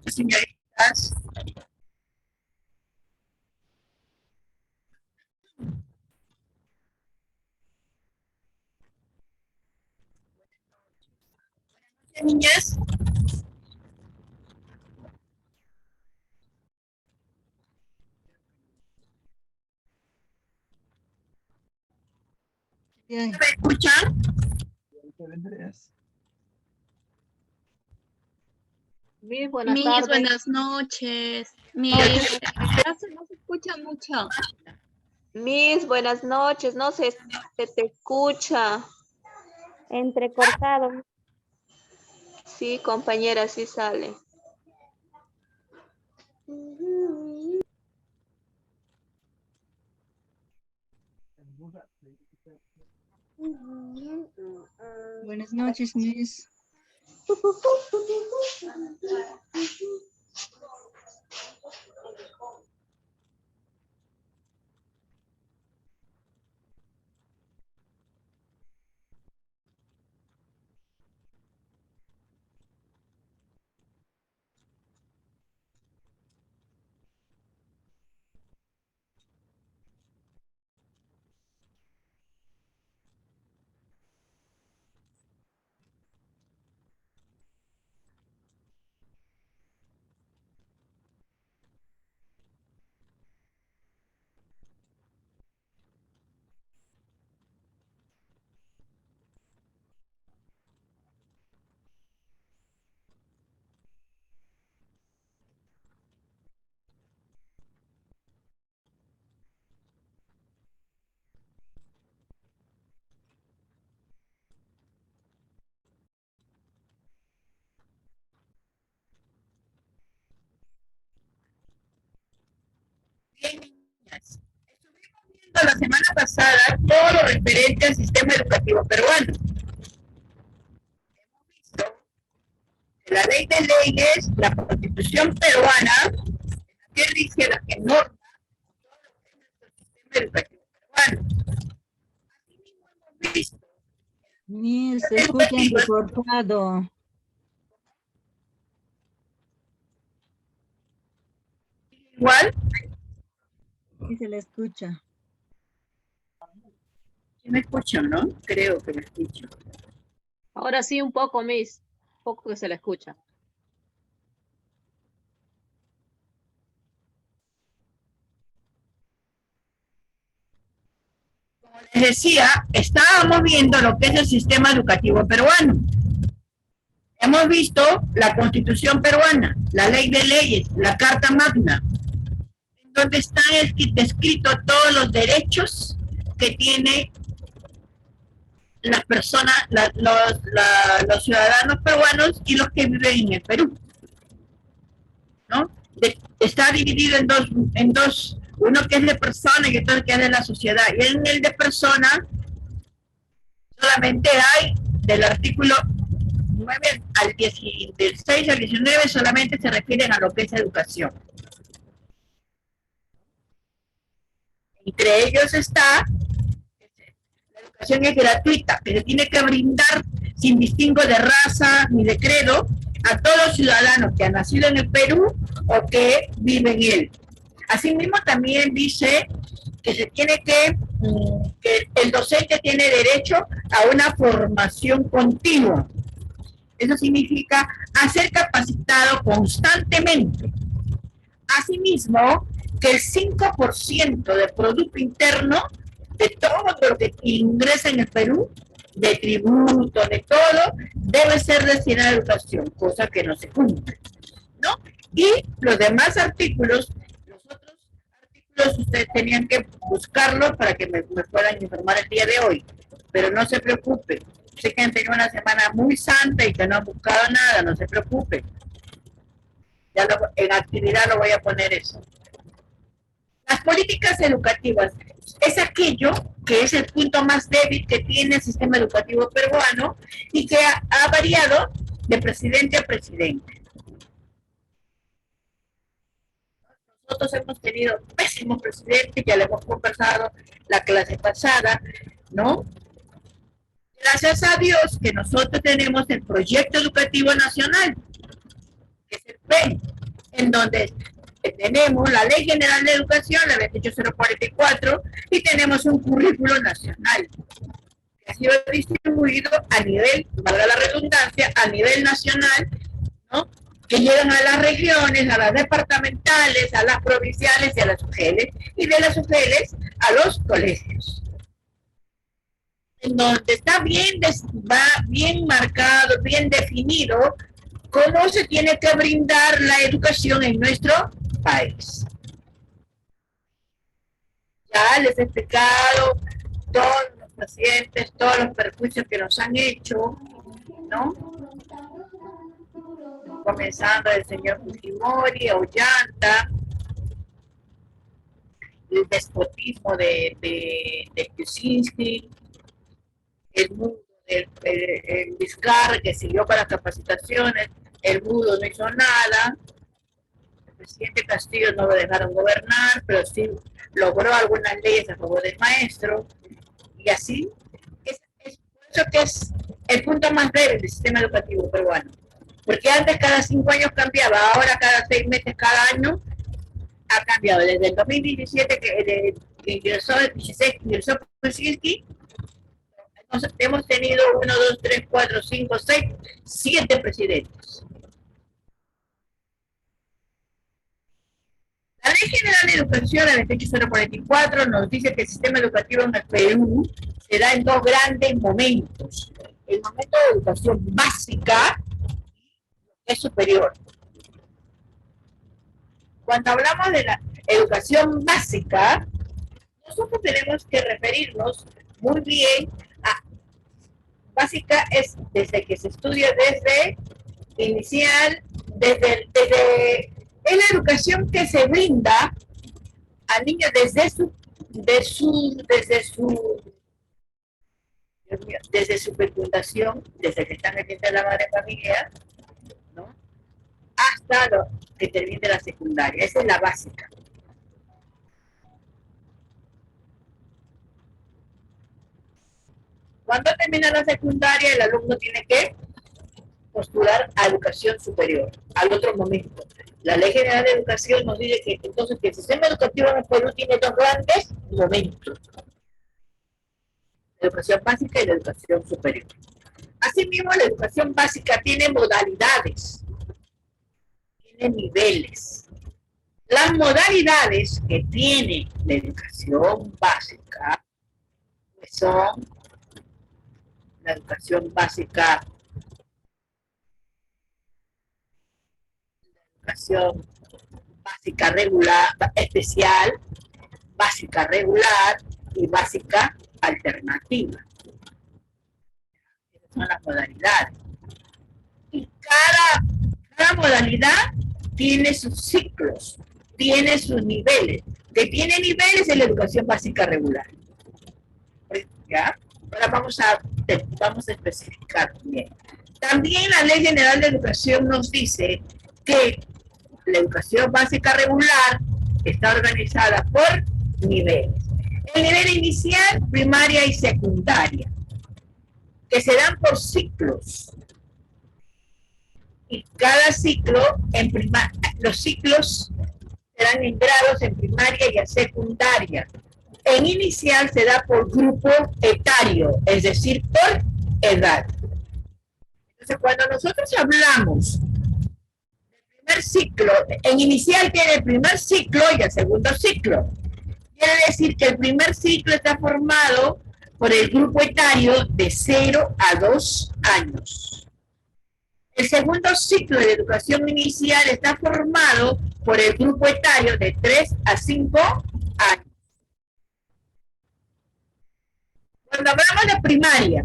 Señoritas. Niñas. ¿Me escuchan? Miss, buenas Miss, tardes. buenas noches. Miss, no se escucha mucho. Miss, buenas noches. No se te escucha. Entrecortado. Sí, compañera, sí sale. Buenas noches, Miss. Bien, niñas. Estuvimos viendo la semana pasada todo lo referente al sistema educativo peruano. Hemos visto que la ley de leyes, la constitución peruana, que dice la que norma todo lo que es nuestro sistema educativo peruano. Asimismo hemos visto Miss, se escucha entrecortado. igual. Sí se le escucha. ¿Sí me escuchan, no? Creo que me escuchan. Ahora sí, un poco, Miss. Un poco que se le escucha. Les decía, estábamos viendo lo que es el sistema educativo peruano. Hemos visto la constitución peruana, la ley de leyes, la carta magna, en donde están escritos todos los derechos que tiene las personas, los ciudadanos peruanos y los que viven en el Perú, ¿no? Está dividido en dos, uno que es de persona y otro que es de la sociedad. Y en el de persona solamente hay del artículo 9 al 10, del 6 al 19 solamente se refieren a lo que es educación. Entre ellos está la educación es gratuita, que se tiene que brindar sin distingo de raza ni de credo a todos ciudadanos que han nacido en el Perú o que viven en él. Asimismo también dice que se tiene que el docente tiene derecho a una formación continua. Eso significa a ser capacitado constantemente. Asimismo, que el 5% del Producto Interno, de todo lo que ingresa en el Perú, de tributo, de todo, debe ser destinado a educación, cosa que no se cumple, ¿no? Y los demás artículos, los otros artículos, ustedes tenían que buscarlos para que me puedan informar el día de hoy, pero no se preocupen. Sé que han tenido una semana muy santa y que no han buscado nada, no se preocupen. Ya en actividad lo voy a poner eso. Las políticas educativas es aquello que es el punto más débil que tiene el sistema educativo peruano y que ha variado de presidente a presidente. Nosotros hemos tenido pésimos presidentes, ya lo hemos conversado la clase pasada, ¿no? Gracias a Dios que nosotros tenemos el Proyecto Educativo Nacional, que es el Ven, en donde tenemos la Ley General de Educación, la 28044, y tenemos un currículo nacional que ha sido distribuido a nivel, valga la redundancia, a nivel nacional, ¿no? Que llegan a las regiones, a las departamentales, a las provinciales y a las UGELs, y de las UGELs a los colegios. En donde está bien marcado, bien definido cómo se tiene que brindar la educación en nuestro país. Ya les he explicado todos los pacientes, todos los perjuicios que nos han hecho, ¿no? Comenzando el señor Fujimori, Ollanta, el despotismo de Kuczynski, el mundo el Vizcarra que siguió para las capacitaciones, el mudo no hizo nada, el presidente Castillo no lo dejaron gobernar, pero sí logró algunas leyes a favor del maestro, y así es por eso que es el punto más débil del sistema educativo peruano, porque antes cada 5 años cambiaba, ahora cada 6 meses, cada año ha cambiado. Desde el 2017 que ingresó Kuczynski, hemos tenido 1, 2, 3, 4, 5, 6, 7 presidentes. La Ley General de Educación, la 28044, nos dice que el sistema educativo en el Perú se da en 2 grandes momentos. El momento de educación básica y superior. Cuando hablamos de la educación básica, nosotros tenemos que referirnos muy bien a básica es desde que se estudia desde inicial, desde es la educación que se brinda al niño desde su fecundación, desde que está metiendo la madre familiar, ¿no? Hasta lo que termine la secundaria. Esa es la básica. Cuando termina la secundaria, el alumno tiene que postular a educación superior, al otro momento. La Ley General de Educación nos dice que entonces que el sistema educativo en el Perú tiene 2 grandes momentos: la educación básica y la educación superior. Asimismo, la educación básica tiene modalidades, tiene niveles. Las modalidades que tiene la educación básica son la educación básica, regular, especial, básica regular y básica alternativa. Esas son las modalidades. Y cada modalidad tiene sus ciclos, tiene sus niveles. Que tiene niveles en la educación básica regular. ¿Ya? Ahora vamos a especificar bien. También la Ley General de Educación nos dice que la educación básica regular está organizada por niveles. El nivel inicial, primaria y secundaria, que se dan por ciclos. Y cada ciclo, los ciclos serán en grados en primaria y en secundaria. En inicial se da por grupo etario, es decir, por edad. Entonces, cuando nosotros hablamos del primer ciclo, en inicial tiene el primer ciclo y el segundo ciclo. Quiere decir que el primer ciclo está formado por el grupo etario de 0 a 2 años. El segundo ciclo de educación inicial está formado por el grupo etario de 3 a 5 años. Cuando hablamos de primaria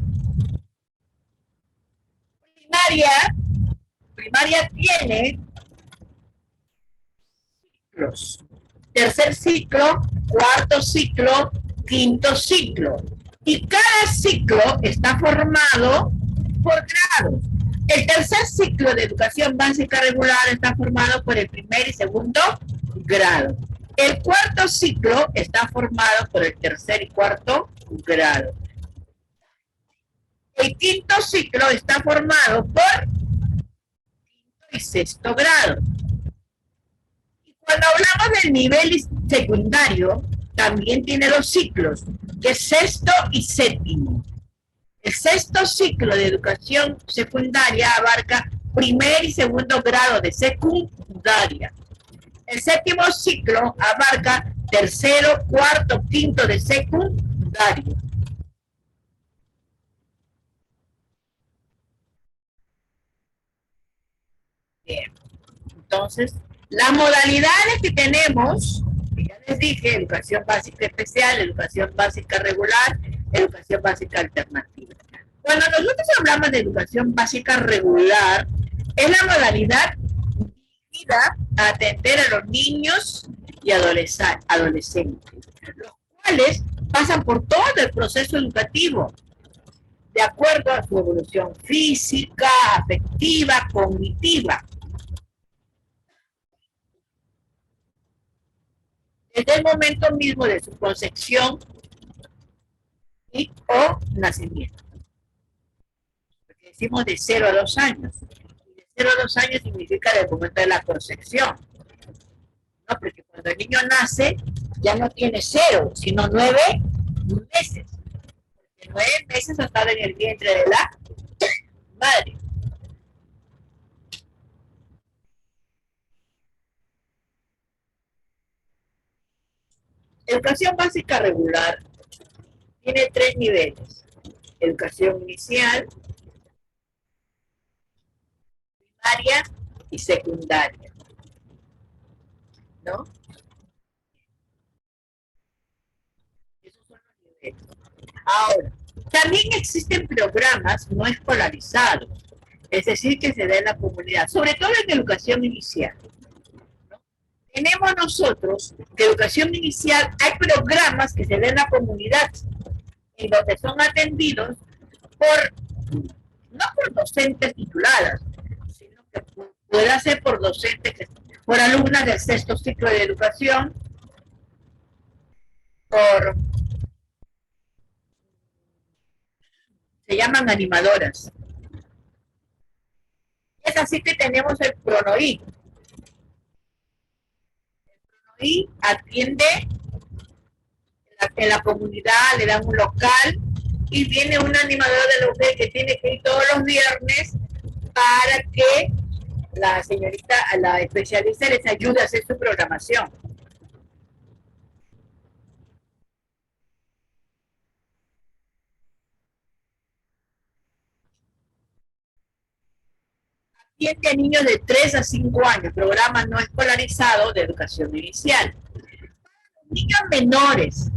tiene ciclos. Tercer ciclo, cuarto ciclo, quinto ciclo. Y cada ciclo está formado por grados. El tercer ciclo de educación básica regular está formado por el primer y segundo grado. El cuarto ciclo está formado por el tercer y cuarto grado. El quinto ciclo está formado por quinto y sexto grado. Cuando hablamos del nivel secundario, también tiene dos ciclos, que es sexto y séptimo. El sexto ciclo de educación secundaria abarca primer y segundo grado de secundaria. El séptimo ciclo abarca tercero, cuarto, quinto de secundaria. Bien. Entonces, las modalidades que tenemos, que ya les dije, educación básica especial, educación básica regular, educación básica alternativa. Cuando nosotros hablamos de educación básica regular, es la modalidad dirigida a atender a los niños y adolescentes, los cuales pasan por todo el proceso educativo, de acuerdo a su evolución física, afectiva, cognitiva. Desde el momento mismo de su concepción y o nacimiento. Porque decimos de 0 a 2 años. Y de 0 a 2 años significa el momento de la concepción. No, porque cuando el niño nace ya no tiene 0, sino 9 meses. Porque 9 meses ha estado en el vientre de la madre. Educación básica regular tiene 3 niveles. Educación inicial, primaria y secundaria. ¿No? Esos son los niveles. Ahora, también existen programas no escolarizados, es decir, que se da en la comunidad, sobre todo en educación inicial. Tenemos nosotros, de educación inicial, hay programas que se ven en la comunidad, en donde son atendidos no por docentes tituladas, sino que puede ser por docentes, por alumnas del sexto ciclo de educación, se llaman animadoras. Es así que tenemos el PRONOI. Y atiende en la comunidad, le dan un local y viene un animador de la mujer que tiene que ir todos los viernes para que la señorita, la especialista les ayude a hacer su programación. Atiende a niños de 3 a 5 años, programa no escolarizado de educación inicial. Niños menores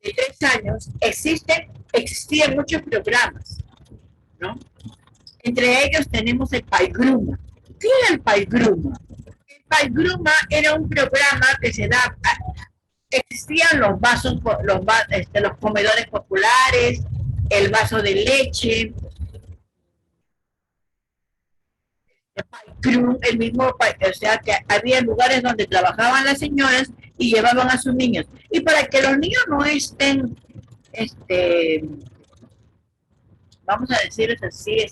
de 3 años existían muchos programas, ¿no? Entre ellos tenemos el PAIGRUMA. ¿Qué es el PAIGRUMA? El PAIGRUMA era un programa que se da, existían los vasos, los comedores populares, el vaso de leche, el mismo, o sea que había lugares donde trabajaban las señoras y llevaban a sus niños. Y para que los niños no estén, vamos a decirles así,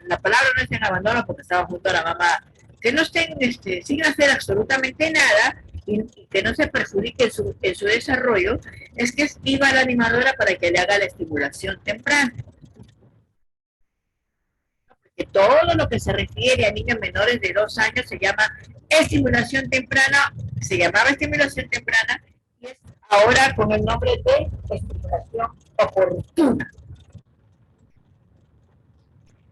la palabra no es en abandono porque estaba junto a la mamá, que no estén sin hacer absolutamente nada y que no se perjudique en su desarrollo, es que iba la animadora para que le haga la estimulación temprana. Todo lo que se refiere a niños menores de 2 años se llama estimulación temprana, se llamaba estimulación temprana y es ahora con el nombre de estimulación oportuna.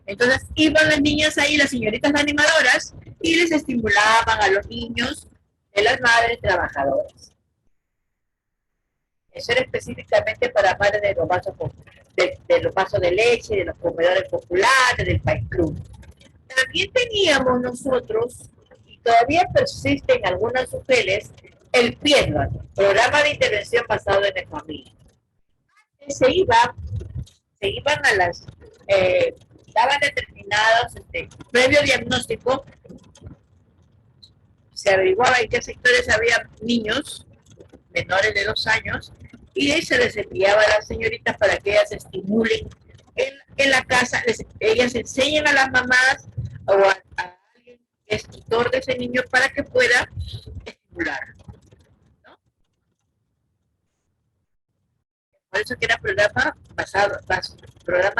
Entonces iban las niñas ahí, las señoritas animadoras, y les estimulaban a los niños de las madres trabajadoras. Eso era específicamente para madres de los vasos de leche, de los comedores populares, del PAIGRUMA. También teníamos nosotros, y todavía persiste en algunas UPELes, el PIEDVA, Programa de Intervención Basado en la Familia. Se iban a las, daban determinados, previo diagnóstico, se averiguaba en qué sectores había niños menores de 2 años, y ahí se les enviaba a las señoritas para que ellas estimulen en la casa, ellas enseñan a las mamás o a alguien es tutor de ese niño para que pueda estimularlo, ¿no? Por eso que era programa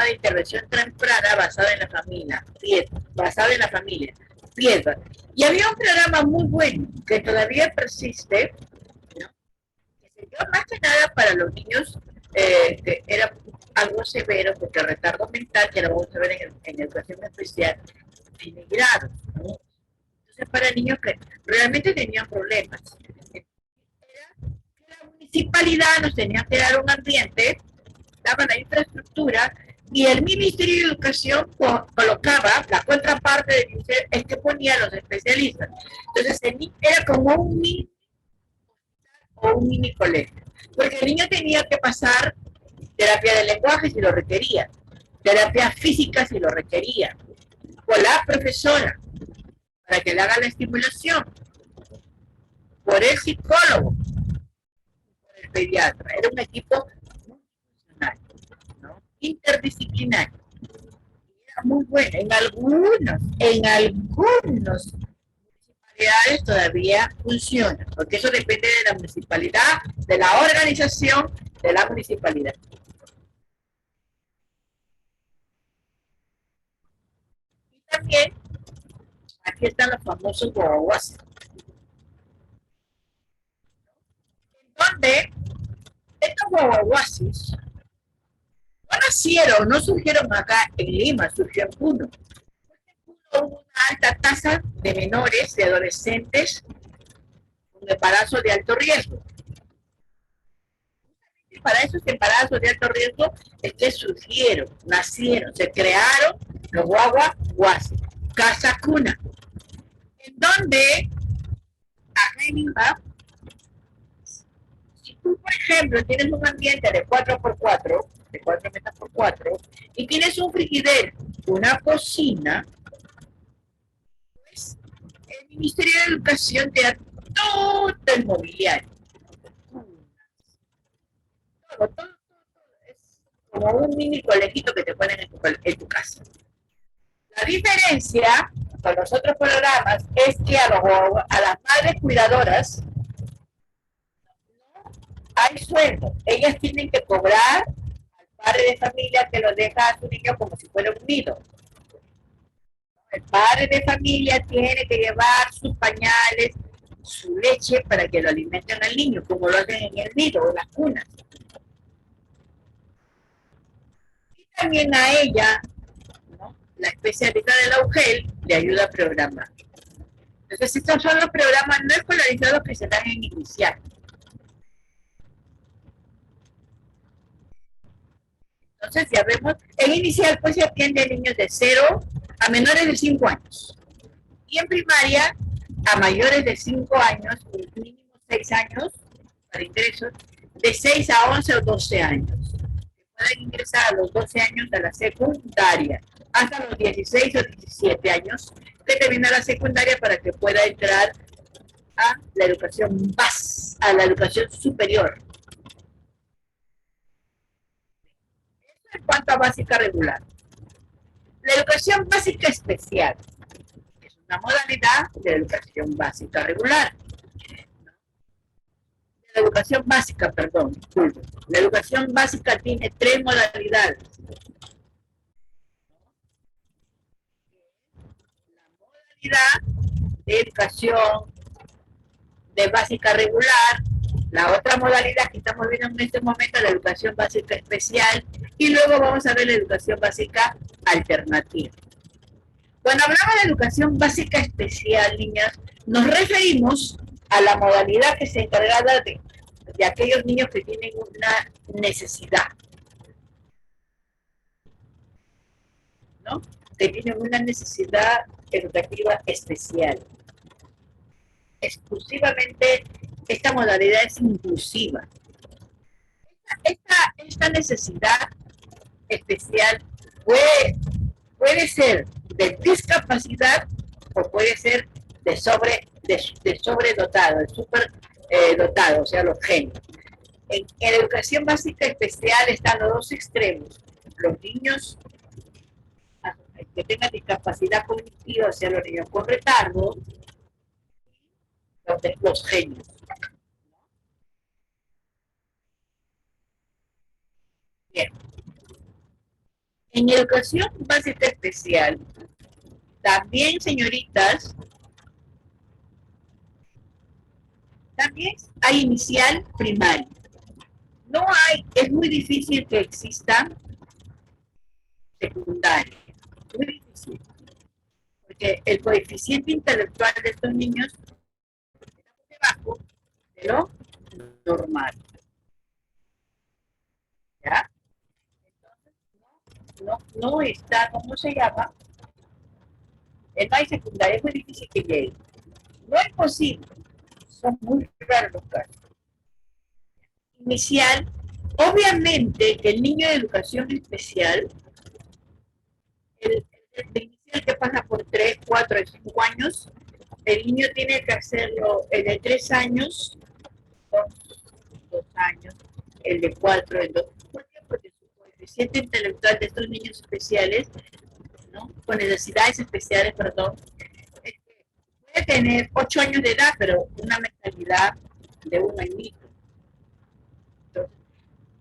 de intervención temprana basado en la familia, Piedra. Y había un programa muy bueno que todavía persiste, ¿no? Que se dio más que nada para los niños que era algo severo, porque el retardo mental, que lo vamos a ver en educación especial, tiene grados, ¿no? Entonces, para niños que realmente tenían problemas. La municipalidad nos tenía que dar un ambiente, daba la infraestructura, y el Ministerio de Educación colocaba la contraparte de UNICEF, es que ponía a los especialistas. Entonces, era como un mini colegio, porque el niño tenía que pasar terapia de lenguaje si lo requería, terapia física si lo requería, con la profesora para que le haga la estimulación, por el psicólogo, por el pediatra. Era un equipo multifuncional, ¿no? Interdisciplinario. Era muy bueno. En algunos municipalidades todavía funciona, porque eso depende de la municipalidad, de la organización de la municipalidad. Y también aquí están los famosos guaguas, donde estos guaguasis no surgieron acá en Lima, surgió en Puno. Hubo una alta tasa de menores, de adolescentes, con embarazo de alto riesgo. Y para esos embarazos de alto riesgo es que nacieron, se crearon los guaguaguasis, casa cuna, en donde acá en Lima, si tú, por ejemplo, tienes un ambiente de 4x4, de 4 metros por 4, y tienes un frigidero, una cocina, pues el Ministerio de Educación te da todo el mobiliario. Todo. Es como un mini colegito que te ponen en tu casa. La diferencia con los otros programas es que a las madres cuidadoras no hay sueldo. Ellas tienen que cobrar padre de familia que lo deja a su niño como si fuera un nido. El padre de familia tiene que llevar sus pañales, su leche para que lo alimenten al niño, como lo hacen en el nido o las cunas. Y también a ella, ¿no?, la especialista de la UGEL le ayuda a programar. Entonces, estos son los programas no escolarizados que se dan en inicial. Entonces, ya vemos, en inicial pues se atiende a niños de 0 a menores de 5 años. Y en primaria, a mayores de 5 años, mínimo 6 años para ingresos, de 6 a 11 o 12 años. Pueden ingresar a los 12 años a la secundaria, hasta los 16 o 17 años, que termina la secundaria para que pueda entrar a la educación a la educación superior. En cuanto a básica regular. La educación básica especial es una modalidad de educación básica regular. La educación básica, perdón. La educación básica tiene 3 modalidades. La modalidad de educación de básica regular, la otra modalidad que estamos viendo en este momento, la educación básica especial, y luego vamos a ver la educación básica alternativa. Cuando hablamos de educación básica especial, niñas, nos referimos a la modalidad que se encarga de aquellos niños que tienen una necesidad, ¿no?, que tienen una necesidad educativa especial. Exclusivamente, esta modalidad es inclusiva. Esta necesidad especial puede ser de discapacidad o puede ser de sobredotado, de superdotado, o sea, los genios. En educación básica especial están los dos extremos. Los niños que tengan discapacidad cognitiva, o sea, los niños con retardo, los genios. Bien. En educación básica especial, también, señoritas, también hay inicial primaria. No hay, es muy difícil que exista secundaria. Muy difícil. Porque el coeficiente intelectual de estos niños está por debajo de lo normal. ¿Ya? Entonces, no está, ¿cómo se llama? No hay secundaria, es muy difícil que llegue. No es posible, son muy raros los casos. Inicial, obviamente que el niño de educación especial, el inicial que pasa por 3, 4, 5 años, el niño tiene que hacerlo el de 3 años, 2 años, el de 4, el 2. ¿Por qué? Porque su coeficiente intelectual de estos niños especiales, ¿no? Con necesidades especiales, perdón, puede tener 8 años de edad, pero una mentalidad de un añito. Entonces,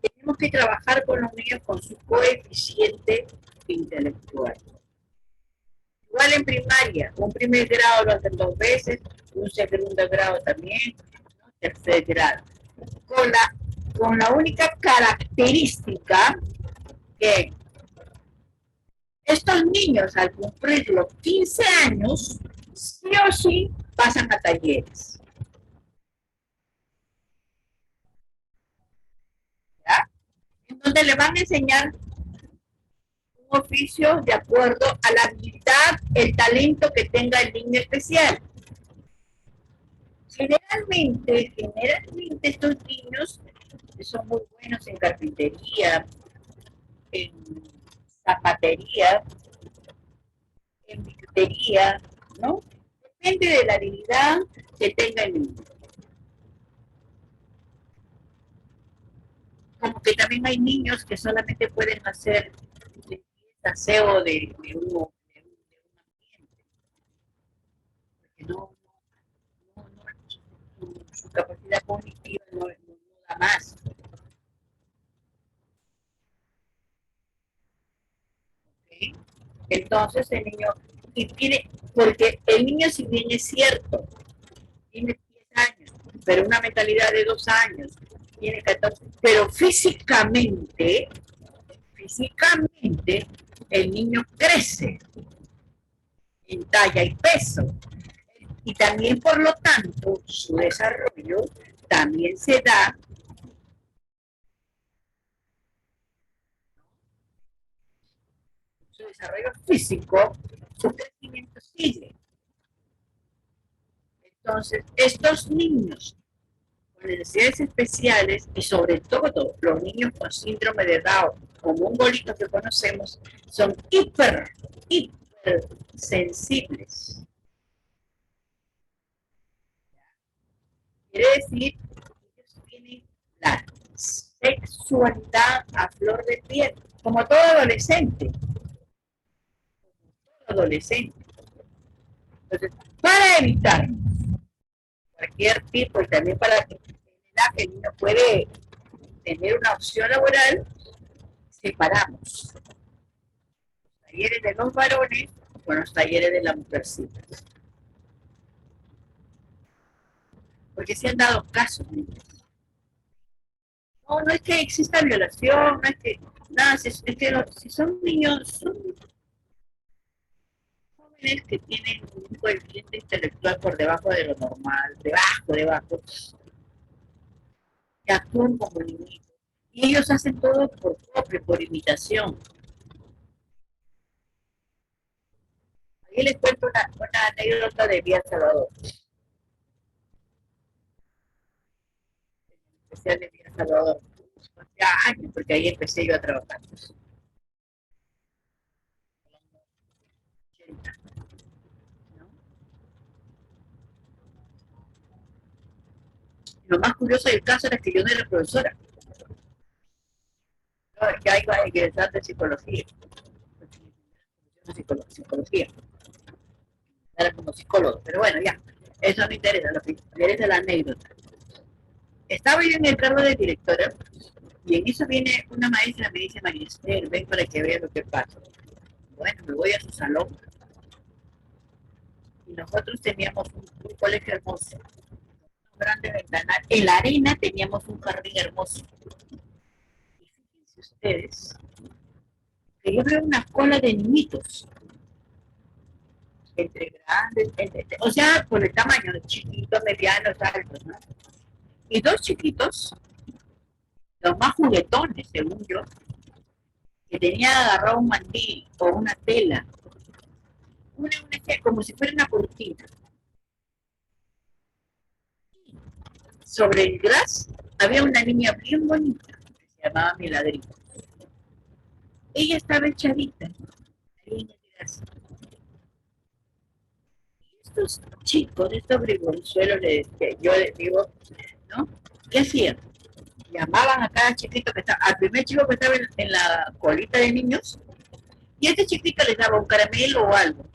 tenemos que trabajar con los niños con su coeficiente intelectual. Igual en primaria, un primer grado lo hacen 2 veces, un segundo grado también, ¿no? Tercer grado. Con la única característica que estos niños al cumplir los 15 años, sí o sí pasan a talleres. ¿Ya? En donde le van a enseñar un oficio de acuerdo a la habilidad, el talento que tenga el niño especial. Generalmente estos niños son muy buenos en carpintería, en zapatería, en bisutería, ¿no? Depende de la habilidad que tenga el niño. Como que también hay niños que solamente pueden hacer aseo de un ambiente, porque su capacidad cognitiva no da más. ¿Okay? Entonces el niño, porque el niño, si bien es cierto, tiene 10 años, pero una mentalidad de 2 años, tiene 14, pero físicamente el niño crece en talla y peso. Y también, por lo tanto, su desarrollo también se da su desarrollo físico, su crecimiento sigue. Entonces, estos niños con necesidades especiales y sobre todo los niños con síndrome de Down, como un bolito que conocemos, son hipersensibles. Quiere decir que ellos tienen la sexualidad a flor de piel, como todo adolescente. Entonces, para evitar cualquier tipo y también para que el niño puede tener una opción laboral, separamos los talleres de los varones con los talleres de las mujercitas. Porque se han dado casos, niños. No es que exista violación, no es que nada, es que si son niños, son jóvenes que tienen un coeficiente intelectual por debajo de lo normal, debajo, que actúan como niños. Y ellos hacen todo por propio, por imitación. Ahí les cuento una anécdota de Vía Salvador. Especial de Vía Salvador. Ya años, porque ahí empecé yo a trabajar. ¿No? Lo más curioso del caso era que yo no era profesora. Ya iba a egresar de psicología. psicología. Era como psicólogo, pero bueno, ya. Eso no interesa, lo que interesa es la anécdota. Estaba yo en el cargo de directora y en eso viene una maestra, me dice, María Esther, ven para que veas lo que pasa. Bueno, me voy a su salón y nosotros teníamos un colegio hermoso, un grande ventanal. En la arena teníamos un jardín hermoso. Y fíjense ustedes que yo veo una cola de niñitos, entre grandes, o sea, por el tamaño, de chiquitos, medianos, altos, ¿no? Y dos chiquitos, los más juguetones, según yo, que tenían agarrado un mandil o una tela, como si fuera una cortina. Sobre el gras había una niña bien bonita, que se llamaba Miladrina. Ella estaba echadita, ahí en el gras. Y estos chicos, estos bribonzuelos, yo les digo, ¿no? ¿Qué hacían? Llamaban a cada chiquito que estaba, al primer chico que estaba en la colita de niños, y a este chiquito les daba un caramelo o algo.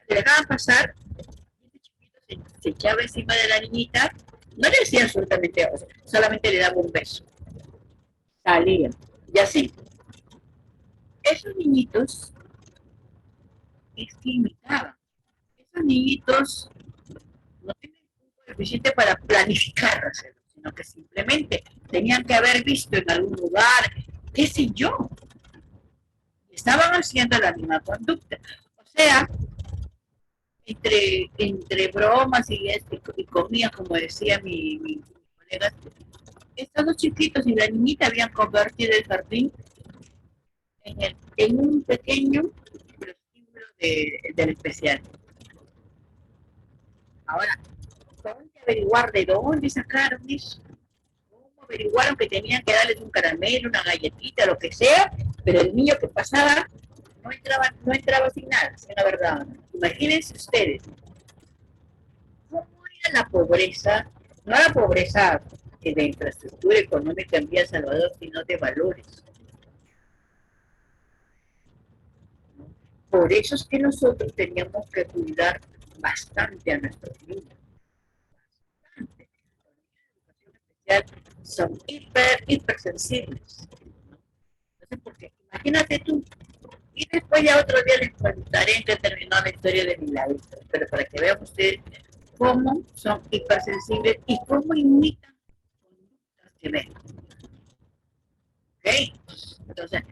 Le dejaban pasar, y este chiquito se echaba encima de la niñita, no le hacía absolutamente, o sea, solamente le daba un beso. Salía, y así. Esos niñitos es que imitaban. Esos niñitos no tienen un coeficiente para planificar hacerlo, sino que simplemente tenían que haber visto en algún lugar, qué sé yo, estaban haciendo la misma conducta. O sea, entre bromas y comidas, como decía mi colega, estos dos chiquitos y la niñita habían convertido el jardín en un pequeño prostíbulo del especial. Ahora, tengo que averiguar de dónde sacaron eso. ¿Cómo averiguaron que tenían que darles un caramelo, una galletita, lo que sea? Pero el niño que pasaba no entraba sin nada, sin la verdad. Imagínense ustedes, ¿cómo era la pobreza? No la pobreza de infraestructura económica en Villa Salvador, sino de valores. Por eso es que nosotros teníamos que cuidar bastante a nuestros niños. Bastante. Los niños de educación especial son hipersensibles. Entonces, porque imagínate tú, y después ya otro día les contaré en qué terminó la historia de Milagro, pero para que vean ustedes cómo son hipersensibles y cómo imitan conductas que ven. ¿Ok? Entonces,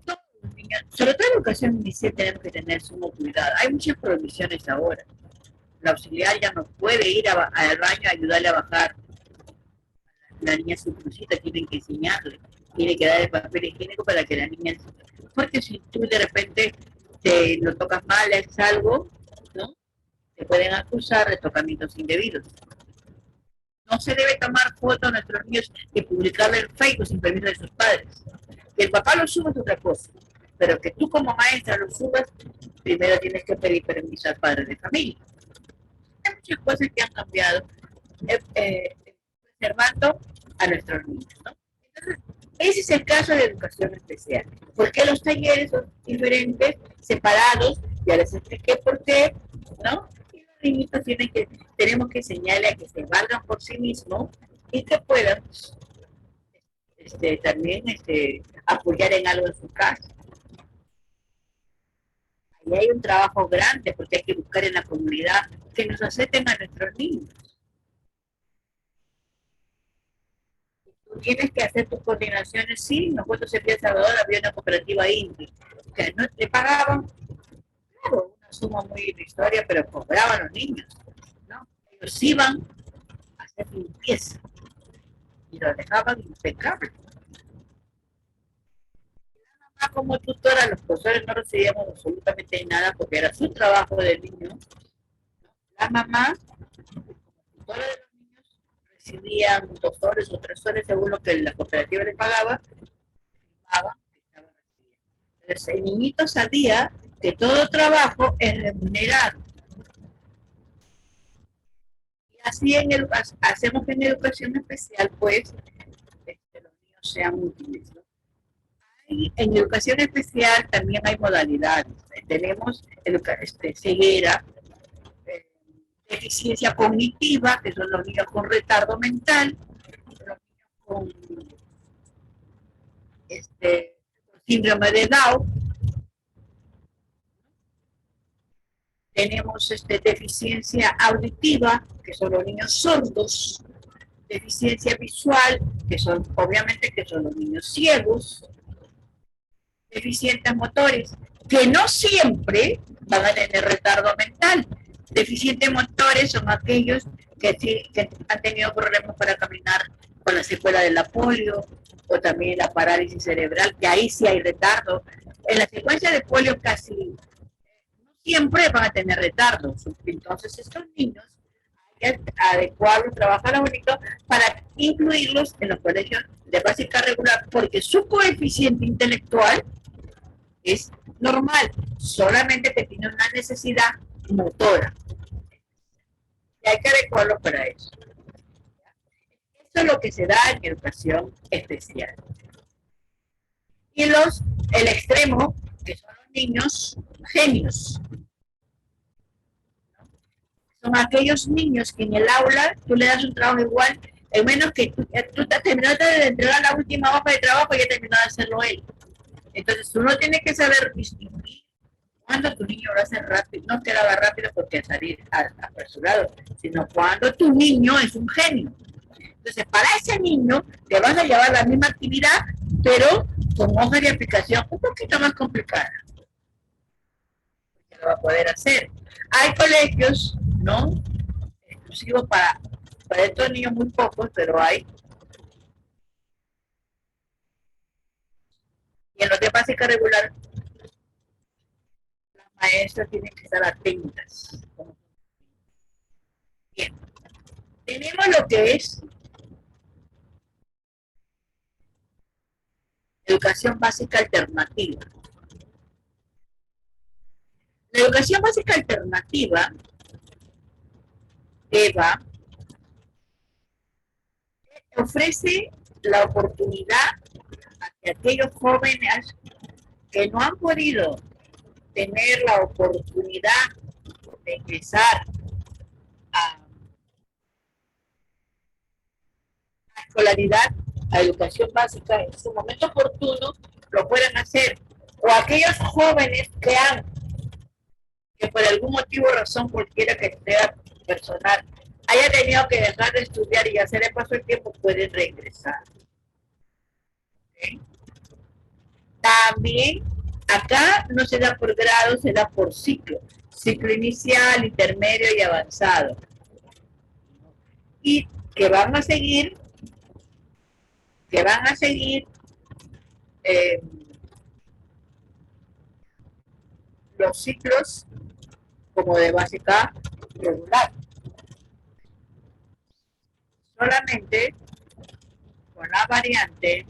todos los niños, sobre todo en educación inicial, tenemos que tener sumo cuidado. Hay muchas prohibiciones ahora. La auxiliar ya no puede ir al baño a ayudarle a bajar. La niña su crucita, tienen que enseñarle, tiene que dar el papel higiénico para que la niña, porque si tú de repente te lo tocas mal, es algo, ¿no? Te pueden acusar de tocamientos indebidos. No se debe tomar fotos a nuestros niños y publicarle en Facebook sin permiso de sus padres. Que el papá lo suba es otra cosa, pero que tú como maestra lo subas, primero tienes que pedir permiso al padre de familia. Hay muchas cosas que han cambiado, preservando a nuestros niños, ¿no? Entonces, ese es el caso de educación especial. ¿Por qué los talleres son diferentes, separados? Ya les expliqué por qué, ¿no? Y los niñitos tenemos que enseñarles a que se valgan por sí mismos y que puedan también apoyar en algo en su casa. Ahí hay un trabajo grande porque hay que buscar en la comunidad que nos acepten a nuestros niños. Tienes que hacer tus coordinaciones, sí. Nosotros en Villa Salvador había una cooperativa indie, que no le pagaban, claro, una suma muy irrisoria, pero cobraban los niños, ¿no? Ellos iban a hacer limpieza y lo dejaban impecable. Como tutora, los profesores no recibíamos absolutamente nada porque era su trabajo del niño. La mamá, tutora de los niños, recibían 2 soles o 3 soles según lo que la cooperativa le pagaba. Entonces, el niñito sabía que todo trabajo es remunerado. Y así hacemos que en educación especial, pues, los niños sean útiles, ¿no? Y en educación especial también hay modalidades. Tenemos ceguera, eh, deficiencia cognitiva, que son los niños con retardo mental, los niños con síndrome de Down. Tenemos deficiencia auditiva, que son los niños sordos, deficiencia visual, que son obviamente que son los niños ciegos, deficientes motores, que no siempre van a tener retardo mental. Deficientes motores son aquellos que han tenido problemas para caminar con la secuela de la polio o también la parálisis cerebral, que ahí sí hay retardo. En la secuencia de polio casi siempre van a tener retardo. Entonces estos niños hay que adecuarlos, trabajar bonito para incluirlos en los colegios de básica regular, porque su coeficiente intelectual es normal, solamente que tiene una necesidad motora. Y hay que adecuarlo para eso. Eso es lo que se da en educación especial. Y el extremo, que son los niños genios. Son aquellos niños que en el aula tú le das un trabajo igual, en menos que tú terminaste de entregar la última hoja de trabajo y ya terminó de hacerlo él. Entonces uno tiene que saber distinguir cuando tu niño lo hace rápido, no que lo haga rápido porque salir apresurado, sino cuando tu niño es un genio. Entonces para ese niño te vas a llevar la misma actividad, pero con hoja de aplicación un poquito más complicada. Que lo va a poder hacer. Hay colegios, ¿no? Exclusivos para estos niños, muy pocos, pero hay. Y en los de básica regular, las maestras tienen que estar atentas. Bien. Tenemos lo que es educación básica alternativa. La educación básica alternativa, EVA, ofrece la oportunidad a que aquellos jóvenes que no han podido tener la oportunidad de ingresar a la escolaridad, a educación básica, en su momento oportuno, lo puedan hacer. O aquellos jóvenes que por algún motivo o razón cualquiera que sea personal, haya tenido que dejar de estudiar y ya se le pasó el tiempo, pueden regresar. ¿Okay? También acá no se da por grado, se da por ciclo. Ciclo inicial, intermedio y avanzado. Y que van a seguir los ciclos como de básica regular. Solamente con la variante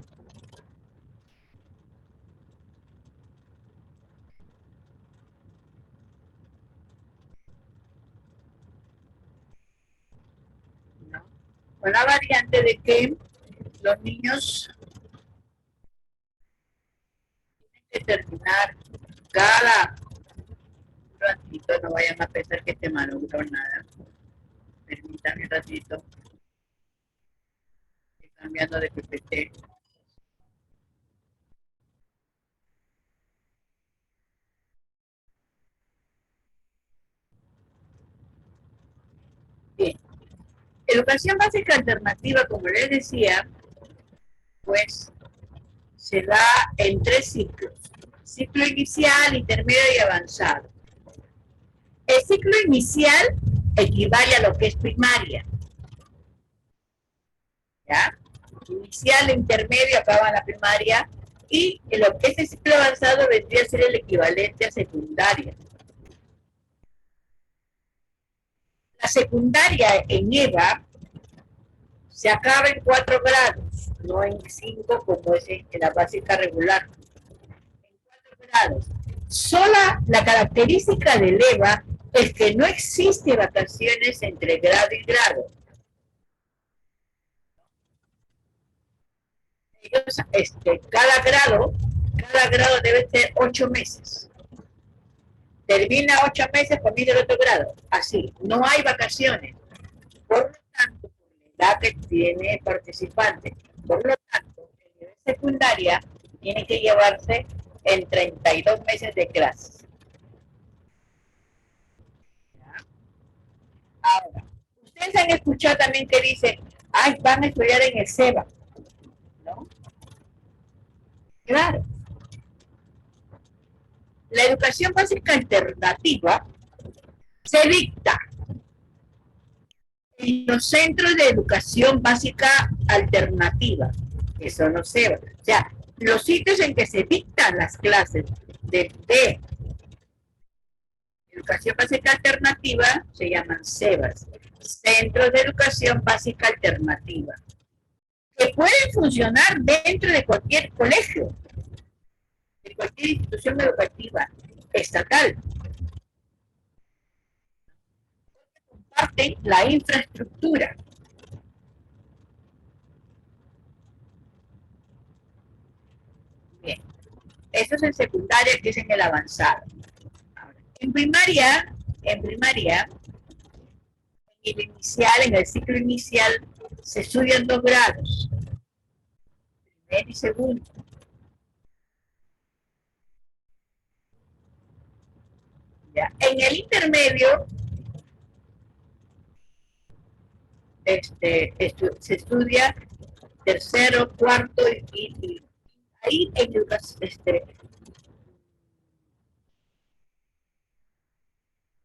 de que los niños tienen que terminar cada ratito, no vayan a pensar que te malogró nada. Permítanme un ratito. Estoy cambiando de PPT. Bien. Educación básica alternativa, como les decía, pues se da en 3 ciclos. Ciclo inicial, intermedio y avanzado. El ciclo inicial equivale a lo que es primaria. ¿Ya? Inicial, intermedio, acaba la primaria. Y lo que es el ciclo avanzado vendría a ser el equivalente a secundaria. La secundaria en EVA se acaba en 4 grados, no en 5 como es en la básica regular. En 4 grados. Sola la característica del EVA es que no existe vacaciones entre grado y grado. Ellos, cada grado Cada grado debe ser 8 meses. Termina 8 meses, comienza el otro grado. Así, no hay vacaciones. Por lo tanto, por la edad que tiene el participante, por lo tanto, el nivel secundaria tiene que llevarse en 32 meses de clases. Ahora, ustedes han escuchado también que dicen, ay, van a estudiar en el SEBA, ¿no? Claro. La educación básica alternativa se dicta en los centros de educación básica alternativa, que son los SEBA. O sea, los sitios en que se dictan las clases de educación básica alternativa se llaman SEBAs, Centros de Educación Básica Alternativa, que pueden funcionar dentro de cualquier colegio, de cualquier institución educativa estatal. Comparten la infraestructura. Bien, eso es en secundaria, que es en el avanzado. Ahora, en primaria, en el inicial, en el ciclo inicial, se estudian 2 grados, primer y segundo. ¿Ya? En el intermedio, se estudia tercero, cuarto y ahí en educación,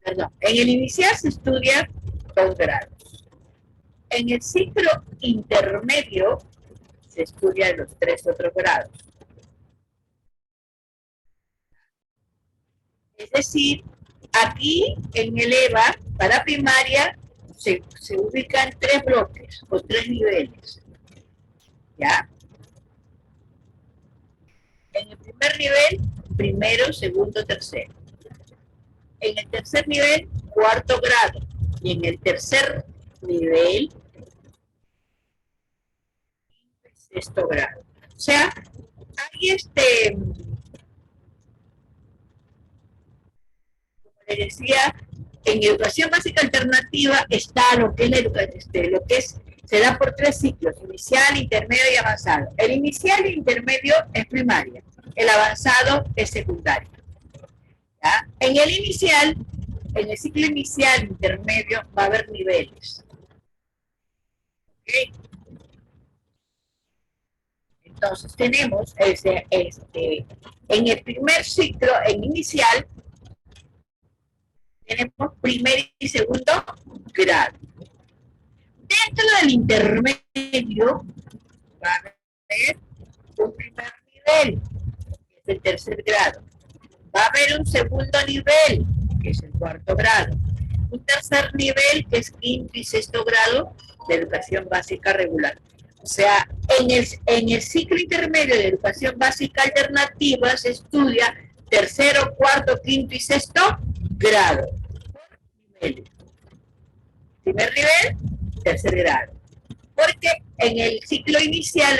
perdón, en el inicial se estudia 2 grados. En el ciclo intermedio se estudian los 3 otros grados. Es decir, aquí en el EVA, para primaria, se ubican 3 bloques o 3 niveles. ¿Ya? En el primer nivel, primero, segundo, tercero. En el tercer nivel, cuarto grado. Y en el tercer nivel, sexto grado. O sea, hay como les decía, en educación básica alternativa está lo que es se da por 3 ciclos, inicial, intermedio y avanzado. El inicial e intermedio es primaria, el avanzado es secundario. ¿Ya? En el inicial, en el ciclo inicial, intermedio, va a haber niveles. ¿Okay? Entonces tenemos en el primer ciclo, en inicial, tenemos primer y segundo grado. Dentro del intermedio va a haber un primer nivel, que es el tercer grado. Va a haber un segundo nivel, que es el cuarto grado. Un tercer nivel, que es quinto y sexto grado de educación básica regular. O sea, en el ciclo intermedio de educación básica alternativa se estudia tercero, cuarto, quinto y sexto grado. Primer nivel, tercer grado. Porque en el ciclo inicial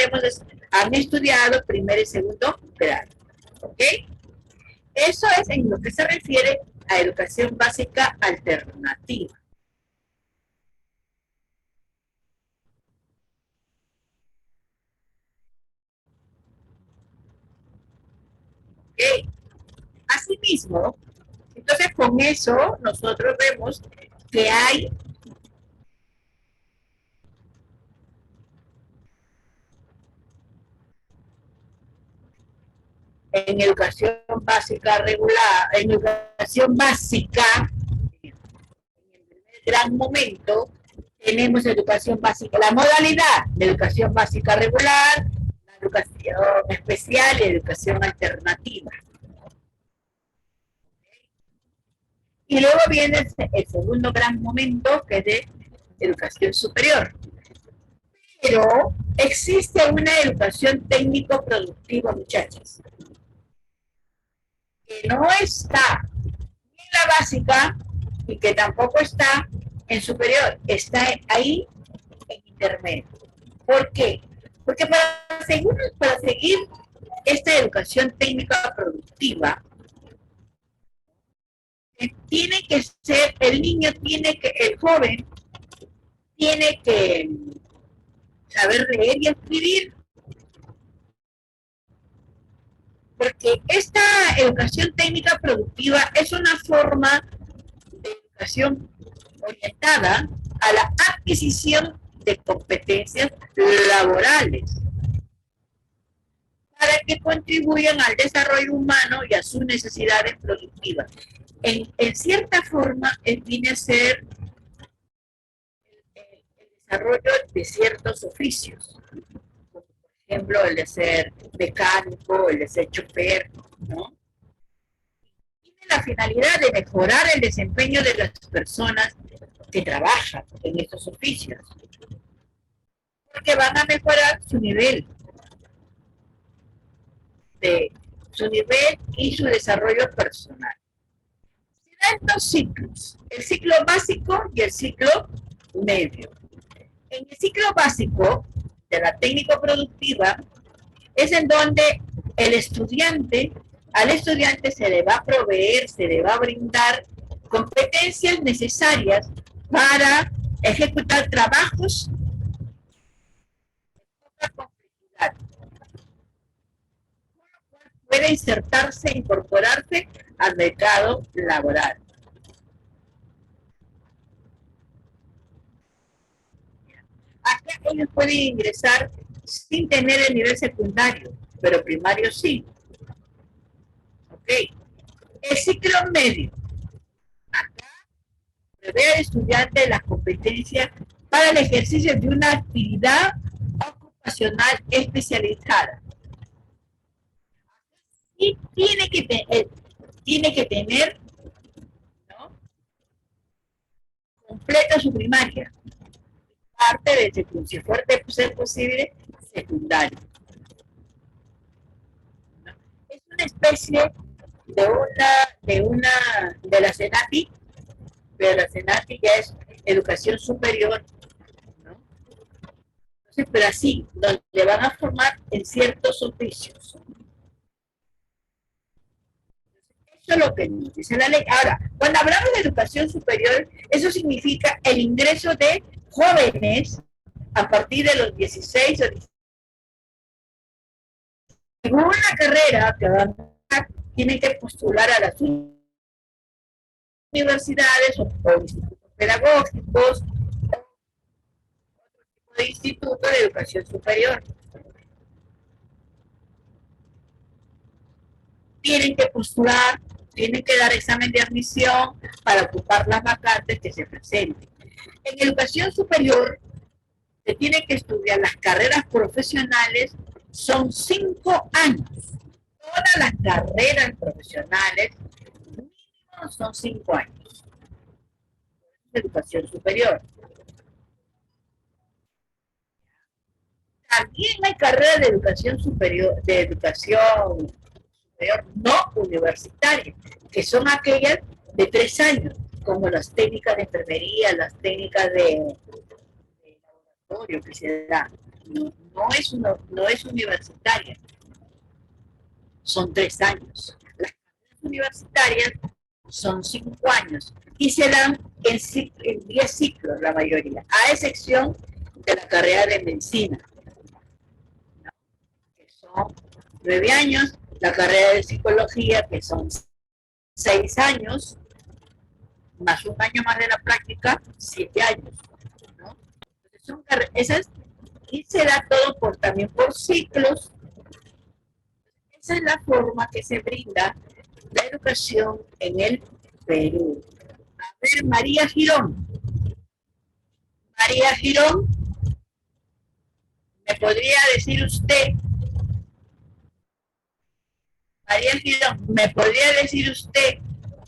han estudiado primer y segundo grado. ¿Ok? Eso es en lo que se refiere a educación básica alternativa. ¿Ok? Asimismo, entonces con eso nosotros vemos que hay en educación básica regular, en educación básica, en el primer gran momento, tenemos educación básica, la modalidad de educación básica regular, la educación especial y educación alternativa. Y luego viene el segundo gran momento, que es de educación superior. Pero existe una educación técnico-productiva, muchachos, que no está en la básica y que tampoco está en superior, está ahí en intermedio. ¿Por qué? Porque para seguir esta educación técnica productiva tiene que ser, el joven tiene que saber leer y escribir, porque esta educación técnica productiva es una forma de educación orientada a la adquisición de competencias laborales para que contribuyan al desarrollo humano y a sus necesidades productivas. En cierta forma, viene a ser el desarrollo de ciertos oficios, como por ejemplo el de ser mecánico, el de ser chofer, ¿no? Tiene la finalidad de mejorar el desempeño de las personas que trabajan en estos oficios, porque van a mejorar su nivel y su desarrollo personal. Se dan dos ciclos, el ciclo básico y el ciclo medio. En el ciclo básico de la técnica productiva es en donde al estudiante se le va a proveer, se le va a brindar competencias necesarias para ejecutar trabajos de poca complejidad, puede insertarse e incorporarse al mercado laboral. Acá ellos pueden ingresar sin tener el nivel secundario, pero primario sí. Ok. El ciclo medio. Acá prevé al estudiante las competencias para el ejercicio de una actividad ocupacional especializada. Y tiene que tener, ¿no?, completa su primaria, parte de, si fuerte ser posible, secundario, ¿no? Es una especie de la CENATI, pero la CENATI ya es educación superior, ¿no? Entonces, pero así, donde van a formar en ciertos oficios. Eso es lo que nos dice la ley. Ahora, cuando hablamos de educación superior, eso significa el ingreso de jóvenes a partir de los 16 o 17. En una carrera que van a tienen que postular a las universidades o institutos pedagógicos o otro tipo de instituto de educación superior. Tienen que postular, tienen que dar examen de admisión para ocupar las vacantes que se presenten. En educación superior se tiene que estudiar las carreras profesionales, son 5 años. Todas las carreras profesionales mínimo son 5 años. Educación superior. También hay carreras de educación superior, no universitarias, que son aquellas de 3 años, como las técnicas de enfermería, las técnicas de laboratorio que se da. No es universitaria, son 3 años. Las carreras universitarias son 5 años y se dan en 10 ciclos la mayoría, a excepción de la carrera de medicina, ¿no?, que son 9 años, la carrera de psicología, que son 6 años, más un año más de la práctica, 7 años, ¿no? Entonces son esas, y se da todo también por ciclos. Esa es la forma que se brinda la educación en el Perú. A ver, María Girón, ¿me podría decir usted,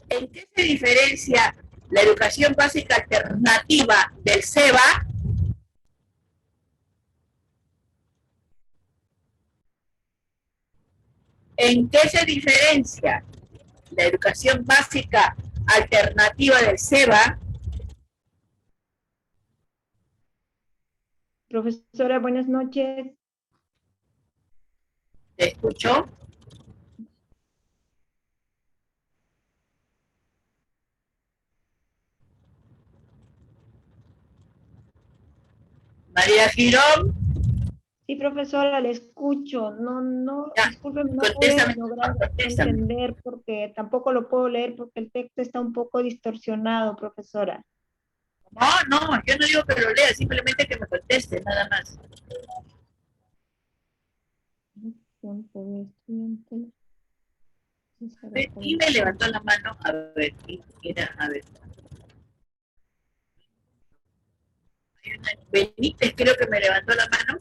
en qué se diferencia la educación básica alternativa del SEBA? ¿En qué se diferencia la educación básica alternativa del SEBA? Profesora, buenas noches. Te escucho. María Girón. Sí, profesora, le escucho. Ya, Discúlpeme, no pude contéstame, lograr contéstame. entender porque tampoco lo puedo leer porque el texto está un poco distorsionado, profesora. No, yo no digo que lo lea, simplemente que me conteste, nada más. Y me levantó la mano, a ver, mira, a ver. Benítez creo que me levantó la mano.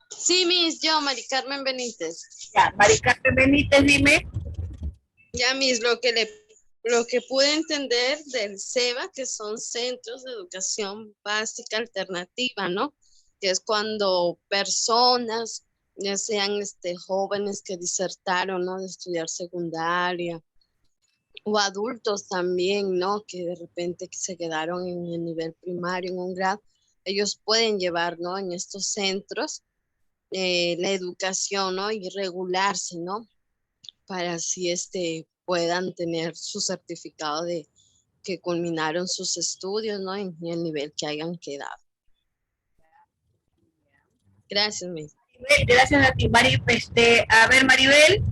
Sí, Miss, yo, Mari Carmen Benítez. Ya, Mari Carmen Benítez, dime. Ya, Miss, lo que pude entender del SEBA, que son Centros de Educación Básica Alternativa, ¿no? Que es cuando personas, ya sean jóvenes que disertaron, ¿no? De estudiar secundaria, o adultos también, ¿no? Que de repente se quedaron en el nivel primario, en un grado, ellos pueden llevar, ¿no? En estos centros la educación, ¿no? Y regularse, ¿no? Para así puedan tener su certificado de que culminaron sus estudios, ¿no? En el nivel que hayan quedado. Gracias, Miss. Gracias a ti, a ver, Maribel.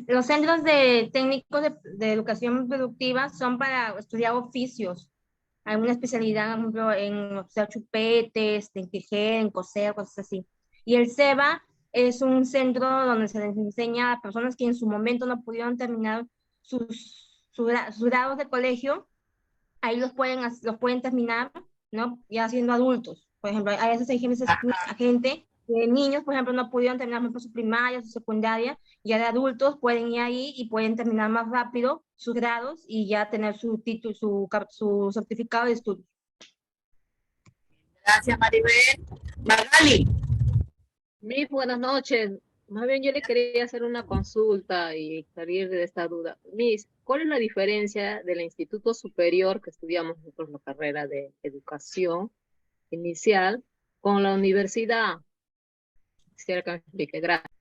Los centros de técnicos de educación productiva son para estudiar oficios, alguna especialidad, por ejemplo, en hacer chupetes, en tejer, en coser, cosas así. Y el SEBA es un centro donde se les enseña a personas que en su momento no pudieron terminar sus grados de colegio, ahí los pueden terminar, ¿no? Ya siendo adultos. Por ejemplo, a veces hay gente de niños, por ejemplo, no pudieron terminar por su primaria, su secundaria, ya de adultos pueden ir ahí y pueden terminar más rápido sus grados y ya tener su título, su certificado de estudio. Gracias, Maribel. Magali. Miss, buenas noches. Más bien yo le quería hacer una consulta y salir de esta duda. Miss, ¿cuál es la diferencia del instituto superior que estudiamos nosotros la carrera de educación inicial con la universidad? Quisiera que me explique. Gracias.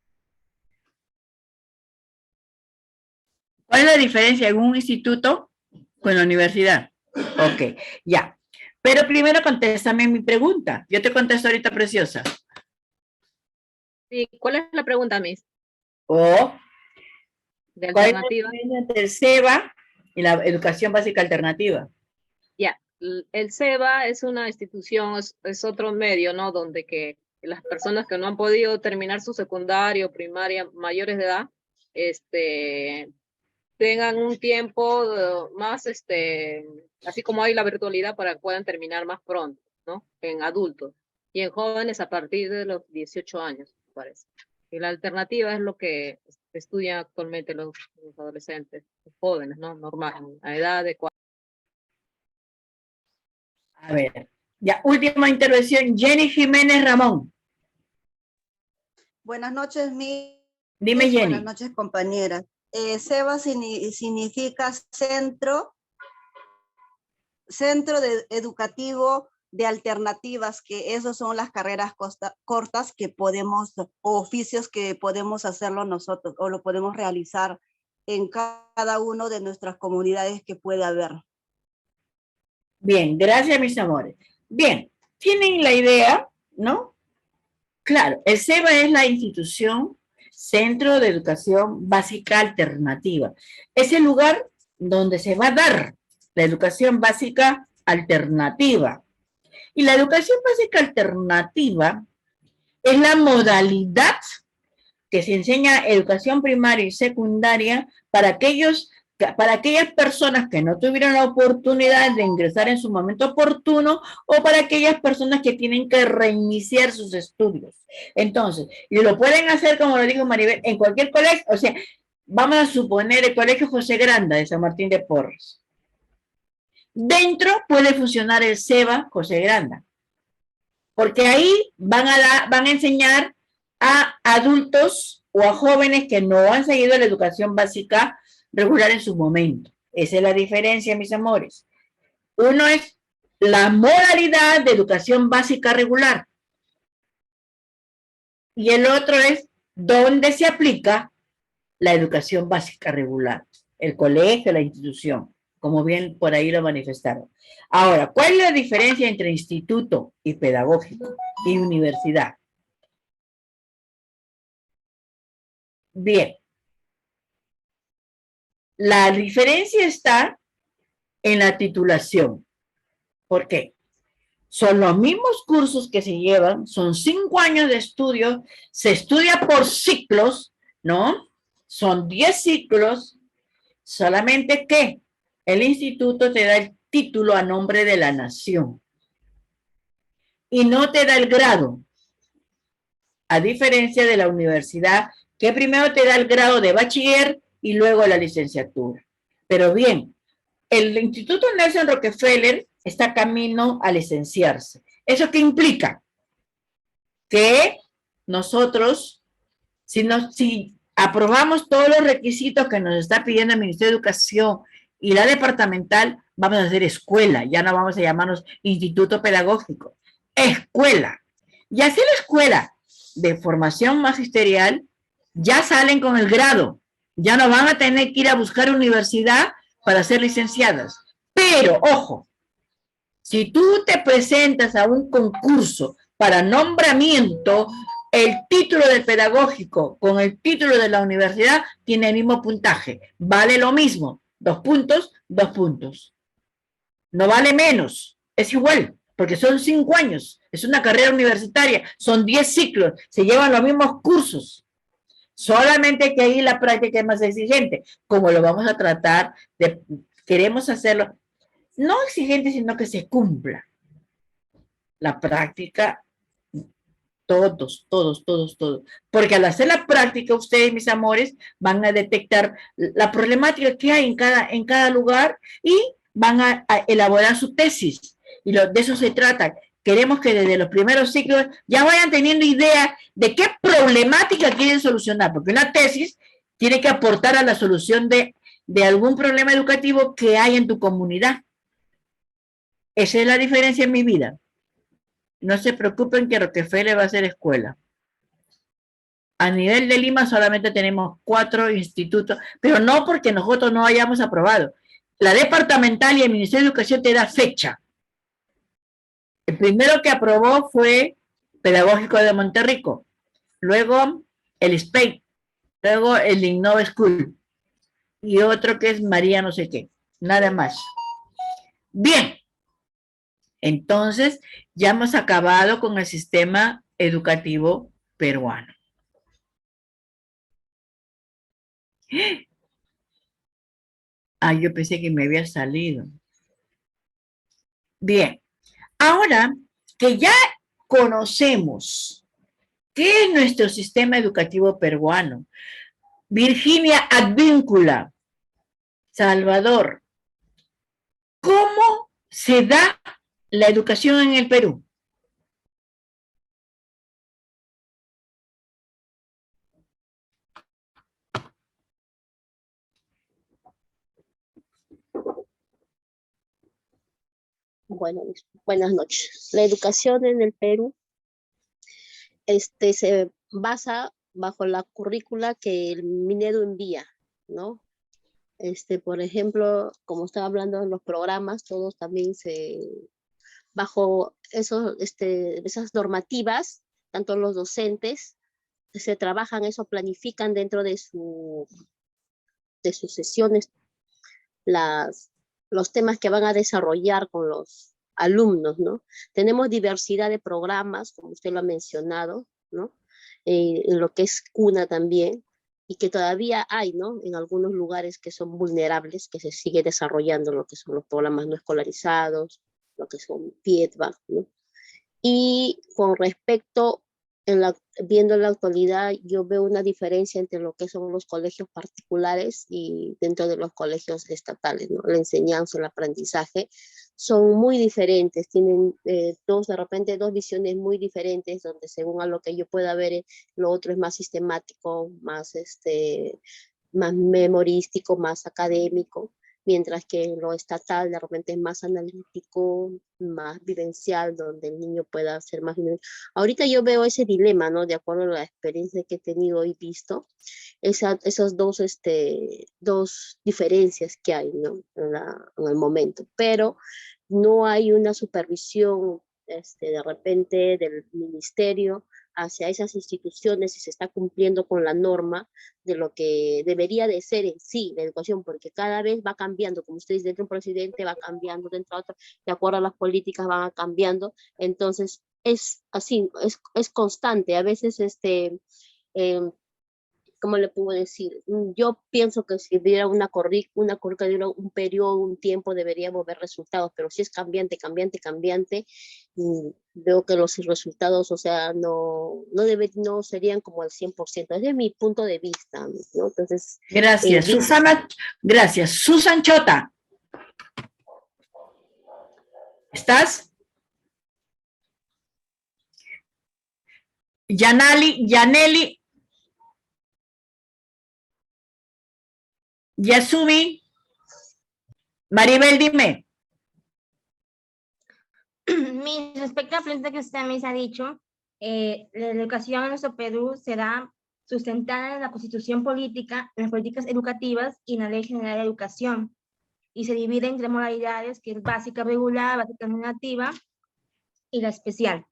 ¿Cuál es la diferencia en un instituto con la universidad? Ok, ya. Pero primero contéstame mi pregunta. Yo te contesto ahorita, preciosa. Sí, ¿cuál es la pregunta, Miss? ¿O ¿De cuál es la alternativa? diferencia entre el SEBA y la educación básica alternativa? Ya, el SEBA es una institución, es otro medio, ¿no? Donde que las personas que no han podido terminar su secundario, primaria, mayores de edad, tengan un tiempo más, así como hay la virtualidad para que puedan terminar más pronto, ¿no? En adultos y en jóvenes a partir de los 18 años, me parece. Y la alternativa es lo que estudian actualmente los adolescentes, los jóvenes, ¿no? Normal, a edad de A ver, ya, última intervención, Jenny Jiménez Ramón. Buenas noches, Dime, Jenny. Buenas noches, compañeras. SEBA significa Centro Educativo de Alternativas, que esas son las carreras cortas que podemos, o oficios que podemos hacerlo nosotros, o lo podemos realizar en cada uno de nuestras comunidades que puede haber. Bien, gracias, mis amores. Bien, tienen la idea, ¿no? Claro, el SEBA es la institución Centro de Educación Básica Alternativa. Es el lugar donde se va a dar la educación básica alternativa. Y la educación básica alternativa es la modalidad que se enseña educación primaria y secundaria para aquellas personas que no tuvieron la oportunidad de ingresar en su momento oportuno o para aquellas personas que tienen que reiniciar sus estudios. Entonces, y lo pueden hacer, como lo dijo Maribel, en cualquier colegio, o sea, vamos a suponer el Colegio José Granda de San Martín de Porres. Dentro puede funcionar el SEBA José Granda, porque ahí van a enseñar a adultos o a jóvenes que no han seguido la educación básica regular en su momento. Esa es la diferencia, mis amores. Uno es la modalidad de educación básica regular. Y el otro es dónde se aplica la educación básica regular, el colegio, la institución, como bien por ahí lo manifestaron. Ahora, ¿cuál es la diferencia entre instituto y pedagógico y universidad? Bien, la diferencia está en la titulación. ¿Por qué? Son los mismos cursos que se llevan, son 5 años de estudio, se estudia por ciclos, ¿no? Son 10 ciclos, solamente que el instituto te da el título a nombre de la nación y no te da el grado, a diferencia de la universidad, que primero te da el grado de bachiller y luego la licenciatura. Pero bien, el Instituto Nelson Rockefeller está camino a licenciarse. ¿Eso qué implica? Que nosotros, si aprobamos todos los requisitos que nos está pidiendo el Ministerio de Educación y la departamental, vamos a hacer escuela, ya no vamos a llamarnos instituto pedagógico, escuela. Y así la escuela de formación magisterial ya salen con el grado, ya no van a tener que ir a buscar universidad para ser licenciadas. Pero, ojo, si tú te presentas a un concurso para nombramiento, el título del pedagógico con el título de la universidad tiene el mismo puntaje. Vale lo mismo. 2 puntos, 2 puntos. No vale menos. Es igual, porque son 5 años. Es una carrera universitaria. Son 10 ciclos. Se llevan los mismos cursos. Solamente que ahí la práctica es más exigente. Como lo vamos a tratar, queremos hacerlo, no exigente, sino que se cumpla. La práctica, todos. Porque al hacer la práctica, ustedes, mis amores, van a detectar la problemática que hay en cada lugar y van a elaborar su tesis. Y de eso se trata. Queremos que desde los primeros ciclos ya vayan teniendo idea de qué problemática quieren solucionar, porque una tesis tiene que aportar a la solución de algún problema educativo que hay en tu comunidad. Esa es la diferencia en mi vida. No se preocupen que Rockefeller va a ser escuela. A nivel de Lima solamente tenemos 4 institutos, pero no porque nosotros no hayamos aprobado. La departamental y el Ministerio de Educación te da fecha. El primero que aprobó fue Pedagógico de Monterrico, luego el SPEI, luego el Innova School y otro que es María no sé qué, nada más. Bien, entonces ya hemos acabado con el sistema educativo peruano. Ah, yo pensé que me había salido. Bien, ahora que ya conocemos qué es nuestro sistema educativo peruano, Virginia Advíncula, Salvador, ¿cómo se da la educación en el Perú? Bueno, buenas noches. La educación en el Perú se basa bajo la currícula que el Minedu envía, ¿no? Por ejemplo, como estaba hablando de los programas, todos también bajo esas normativas, tanto los docentes se trabajan eso, planifican dentro de sus sesiones los temas que van a desarrollar con los alumnos, ¿no? Tenemos diversidad de programas, como usted lo ha mencionado, ¿no? En lo que es cuna también, y que todavía hay, ¿no? En algunos lugares que son vulnerables, que se sigue desarrollando lo que son los programas no escolarizados, lo que son PIETBA, ¿no? Y con respecto, viendo la actualidad, yo veo una diferencia entre lo que son los colegios particulares y dentro de los colegios estatales, ¿no? La enseñanza, el aprendizaje son muy diferentes, tienen de repente dos visiones muy diferentes, donde según a lo que yo pueda ver, lo otro es más sistemático, más memorístico, más académico. mientras que lo estatal de repente es más analítico, más vivencial, donde el niño pueda ser más... Ahorita yo veo ese dilema, ¿no? De acuerdo a la experiencia que he tenido y visto, esas dos diferencias que hay, ¿no? En el momento, pero no hay una supervisión de repente del ministerio hacia esas instituciones y se está cumpliendo con la norma de lo que debería de ser en sí la educación, porque cada vez va cambiando, como usted dice, dentro de un presidente va cambiando, dentro de otro, de acuerdo a las políticas van cambiando, entonces es así, es constante, a veces ¿cómo le puedo decir? Yo pienso que si hubiera una currícula, un periodo, un tiempo, deberíamos ver resultados, pero si es cambiante, veo que los resultados, o sea, no serían como al 100%, desde mi punto de vista, ¿no? Entonces... Gracias, Susana, gracias. Susan Chota. ¿Estás? Yaneli. Yasumi, Maribel, dime. Respecto a la pregunta que usted me ha dicho, la educación en nuestro Perú será sustentada en la Constitución Política, en las políticas educativas y en la Ley General de Educación, y se divide en 3 modalidades, que es básica regular, básica normativa y la especial.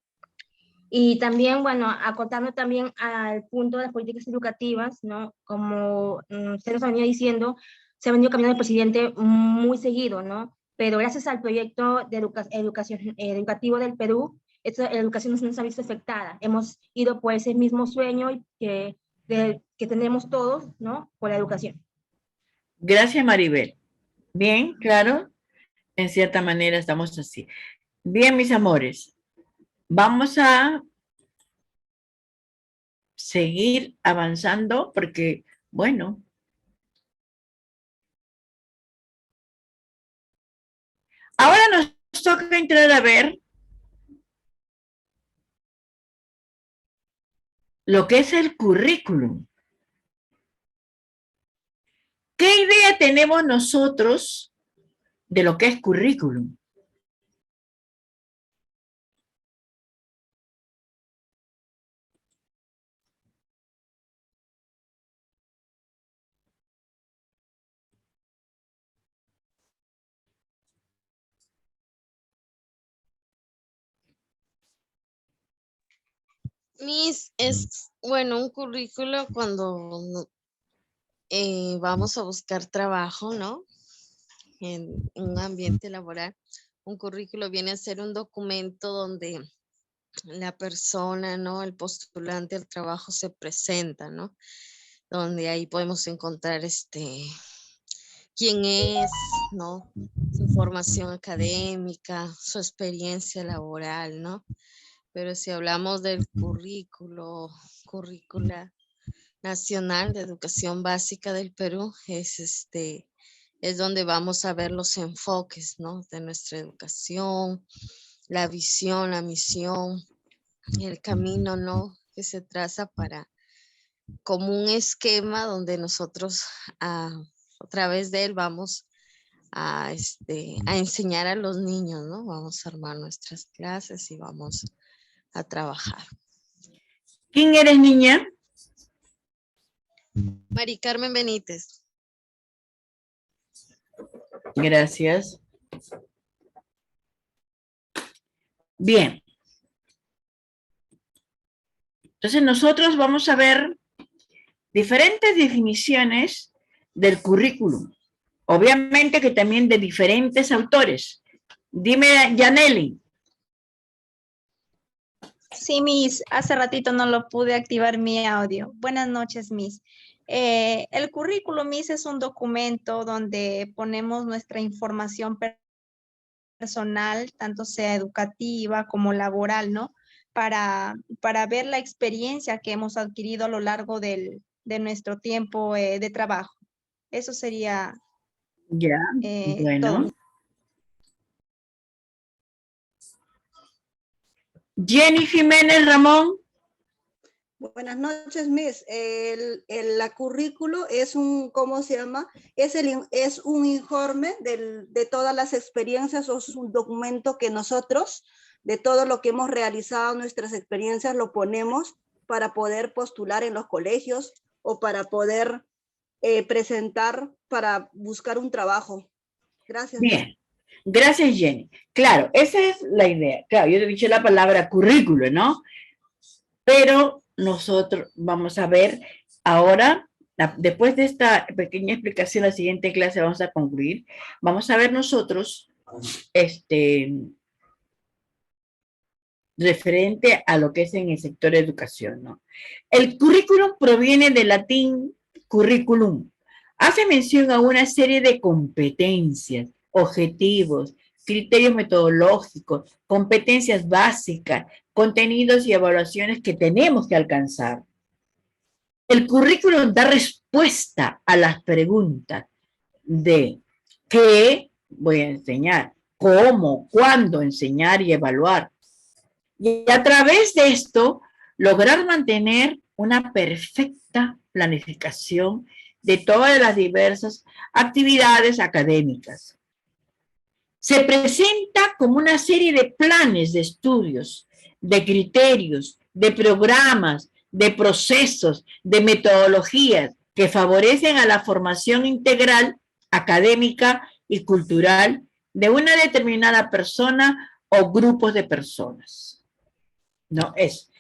Y también, bueno, acotando también al punto de las políticas educativas, ¿no? Como usted nos ha venido diciendo, se ha venido cambiando el presidente muy seguido, ¿no? Pero gracias al proyecto de educativo del Perú, la educación no se ha visto afectada. Hemos ido por ese mismo sueño que tenemos todos, ¿no? Por la educación. Gracias, Maribel. Bien, claro. En cierta manera estamos así. Bien, mis amores. Vamos a seguir avanzando porque, bueno, ahora nos toca entrar a ver lo que es el currículum. ¿Qué idea tenemos nosotros de lo que es currículum? Bueno, un currículo cuando vamos a buscar trabajo, ¿no? En un ambiente laboral. Un currículo viene a ser un documento donde la persona, ¿no? El postulante al trabajo se presenta, ¿no? Donde ahí podemos encontrar quién es, ¿no? Su formación académica, su experiencia laboral, ¿no? Pero si hablamos del currícula nacional de educación básica del Perú, es donde vamos a ver los enfoques, ¿no? De nuestra educación, la visión, la misión, el camino, ¿no? Que se traza como un esquema donde nosotros a través de él vamos a enseñar a los niños, ¿no? Vamos a armar nuestras clases y vamos a trabajar. ¿Quién eres, niña? Mari Carmen Benítez. Gracias. Bien. Entonces nosotros vamos a ver diferentes definiciones del currículum. Obviamente que también de diferentes autores. Dime, Yaneli. Sí, Miss, hace ratito no lo pude activar mi audio. Buenas noches, Miss. El currículum, Miss, es un documento donde ponemos nuestra información personal, tanto sea educativa como laboral, ¿no? Para ver la experiencia que hemos adquirido a lo largo de nuestro tiempo de trabajo. Eso sería bueno. todo. Jenny Jiménez Ramón. Buenas noches, Miss. La currículo es un, ¿cómo se llama? Es un informe de todas las experiencias, o es un documento que nosotros, de todo lo que hemos realizado, nuestras experiencias, lo ponemos para poder postular en los colegios o para poder presentar para buscar un trabajo. Gracias. Bien, gracias Jenny. Claro, esa es la idea. Claro, yo te he dicho la palabra currículo, ¿no? Pero nosotros vamos a ver ahora, después de esta pequeña explicación, la siguiente clase vamos a concluir. Vamos a ver nosotros, referente a lo que es en el sector de educación, ¿no? El currículum proviene del latín curriculum. Hace mención a una serie de competencias, objetivos, criterios metodológicos, competencias básicas, contenidos y evaluaciones que tenemos que alcanzar. El currículum da respuesta a las preguntas de qué voy a enseñar, cómo, cuándo enseñar y evaluar. Y a través de esto, lograr mantener una perfecta planificación de todas las diversas actividades académicas. Se presenta como una serie de planes de estudios, de criterios, de programas, de procesos, de metodologías que favorecen a la formación integral, académica y cultural de una determinada persona o grupos de personas. No es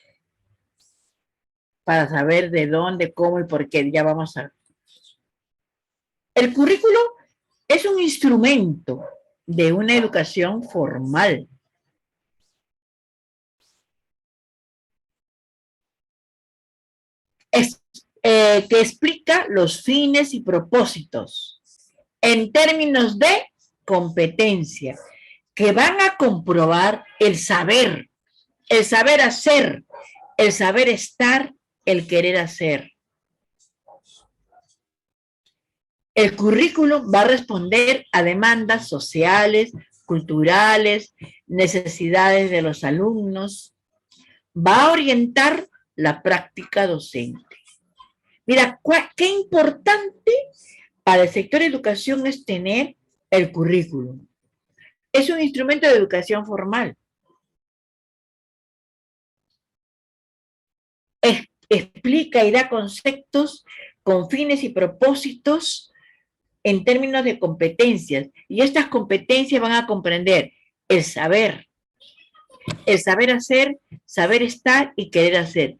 para saber de dónde, cómo y por qué. Ya vamos a ver. El currículo es un instrumento de una educación formal. Que explica los fines y propósitos en términos de competencia, que van a comprobar el saber hacer, el saber estar, el querer hacer. El currículum va a responder a demandas sociales, culturales, necesidades de los alumnos, va a orientar la práctica docente. Mira, qué importante para el sector de educación es tener el currículum. Es un instrumento de educación formal. Explica y da conceptos con fines y propósitos en términos de competencias. Y estas competencias van a comprender el saber hacer, saber estar y querer hacer.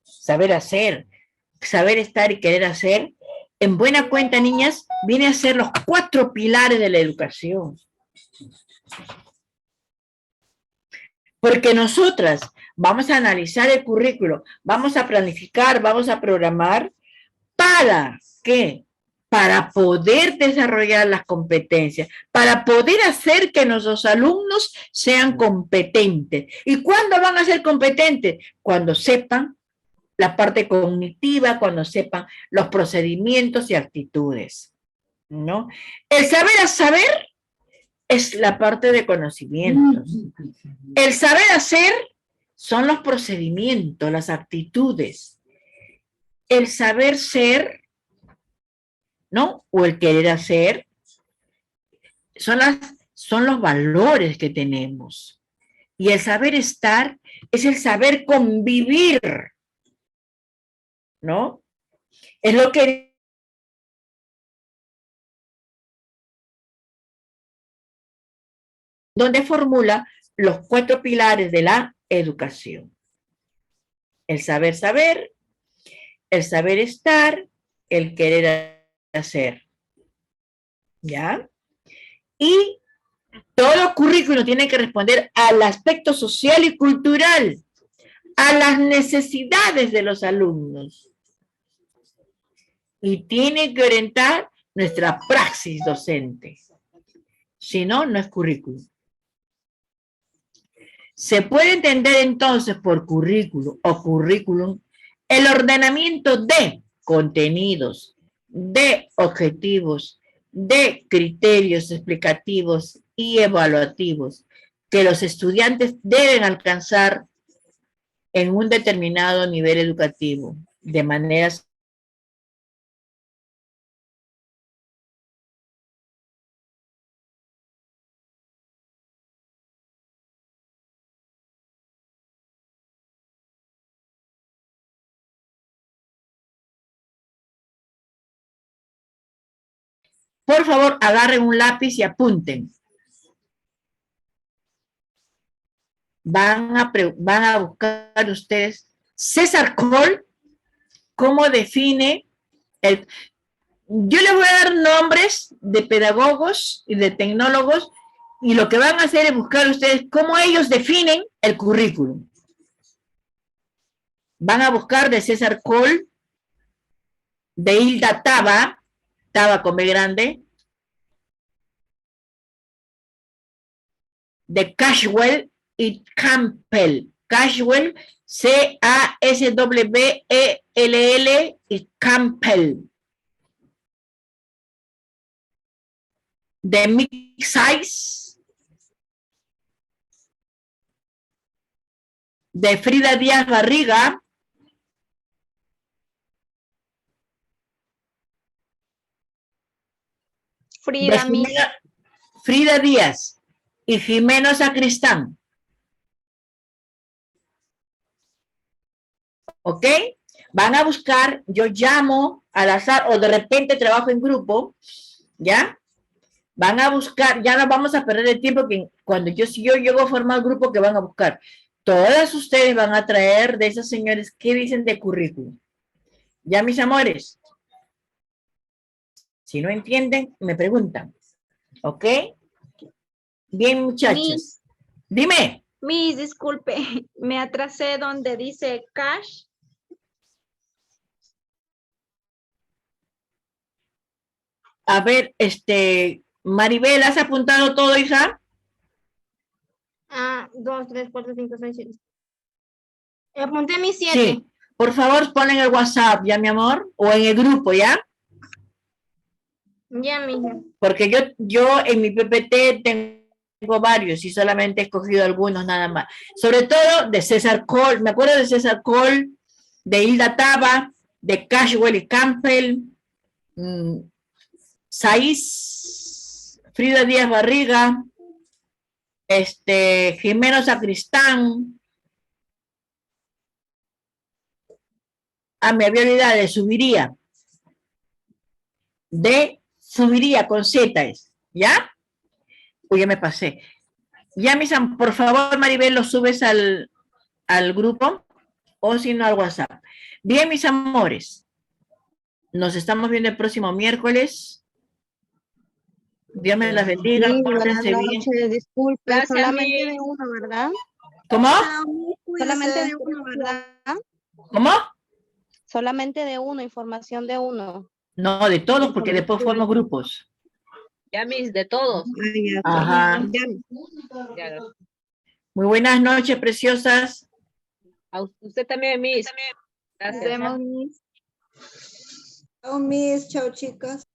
Saber hacer, saber estar y querer hacer, en buena cuenta, niñas, viene a ser los 4 pilares de la educación. Porque nosotras vamos a analizar el currículo, vamos a planificar, vamos a programar, ¿para qué? Para poder desarrollar las competencias, para poder hacer que nuestros alumnos sean competentes. ¿Y cuándo van a ser competentes? Cuando sepan la parte cognitiva, cuando sepan los procedimientos y actitudes, ¿no? El saber es la parte de conocimientos. El saber hacer son los procedimientos, las actitudes. El saber ser, ¿no? O el querer hacer, son los valores que tenemos. Y el saber estar es el saber convivir, ¿no? Es lo que donde formula los 4 pilares de la educación. El saber saber, el saber estar, el querer hacer. ¿Ya? Y todo currículo tiene que responder al aspecto social y cultural, a las necesidades de los alumnos. Y tiene que orientar nuestra praxis docente. Si no, no es currículum. Se puede entender entonces por currículo o currículum el ordenamiento de contenidos, de objetivos, de criterios explicativos y evaluativos que los estudiantes deben alcanzar en un determinado nivel educativo, de manera por favor, agarren un lápiz y apunten. Van a buscar ustedes César Cole, cómo define el... Yo les voy a dar nombres de pedagogos y de tecnólogos y lo que van a hacer es buscar ustedes cómo ellos definen el currículum. Van a buscar de César Cole, de Hilda Taba, Taba con B grande, de Cashwell y Campbell. Cashwell, C-A-S-W-E-L-L y Campbell. De Mix Size, de Frida Díaz Barriga, Frida, de Frida Díaz y Jimeno Sacristán. ¿Ok? Van a buscar, yo llamo al azar o de repente trabajo en grupo, ¿ya? Van a buscar, ya no vamos a perder el tiempo que cuando yo llego a formar grupo que van a buscar. Todas ustedes van a traer de esos señores que dicen de currículum. Ya, mis amores. Si no entienden, me preguntan. ¿Ok? Bien, muchachos. Dime. Miss, disculpe, me atrasé donde dice cash. A ver, Maribel, ¿has apuntado todo, hija? 2, 3, 4, 5, 6, 7. Apunté mis 7. Sí. Por favor, ponen el WhatsApp, ¿ya, mi amor? O en el grupo, ¿ya? Ya, mija. Porque yo en mi PPT tengo varios y solamente he escogido algunos nada más. Sobre todo de César Cole. Me acuerdo de César Cole, de Hilda Taba, de Cashwell y Campbell, Saiz, Frida Díaz Barriga, Jimeno Sacristán. Me había olvidado de Subiría. Subiría con Z, ¿ya? Uy, ya me pasé. Ya, por favor, Maribel, lo subes al grupo o si no al WhatsApp. Bien, mis amores. Nos estamos viendo el próximo miércoles. Dios me las bendiga. Sí, Pórtense buenas bien. noches, disculpe, Gracias, solamente Miss. de uno, ¿verdad? ¿Cómo? Solamente de uno, ¿verdad? ¿Cómo? Solamente de uno, información de uno. No, de todos, porque después formo grupos. Ya, Miss, de todos. Ajá. Ya. Muy buenas noches, preciosas. A usted también, Miss. Nos Gracias. vemos, Miss. Chao, Miss. Chao, chicas.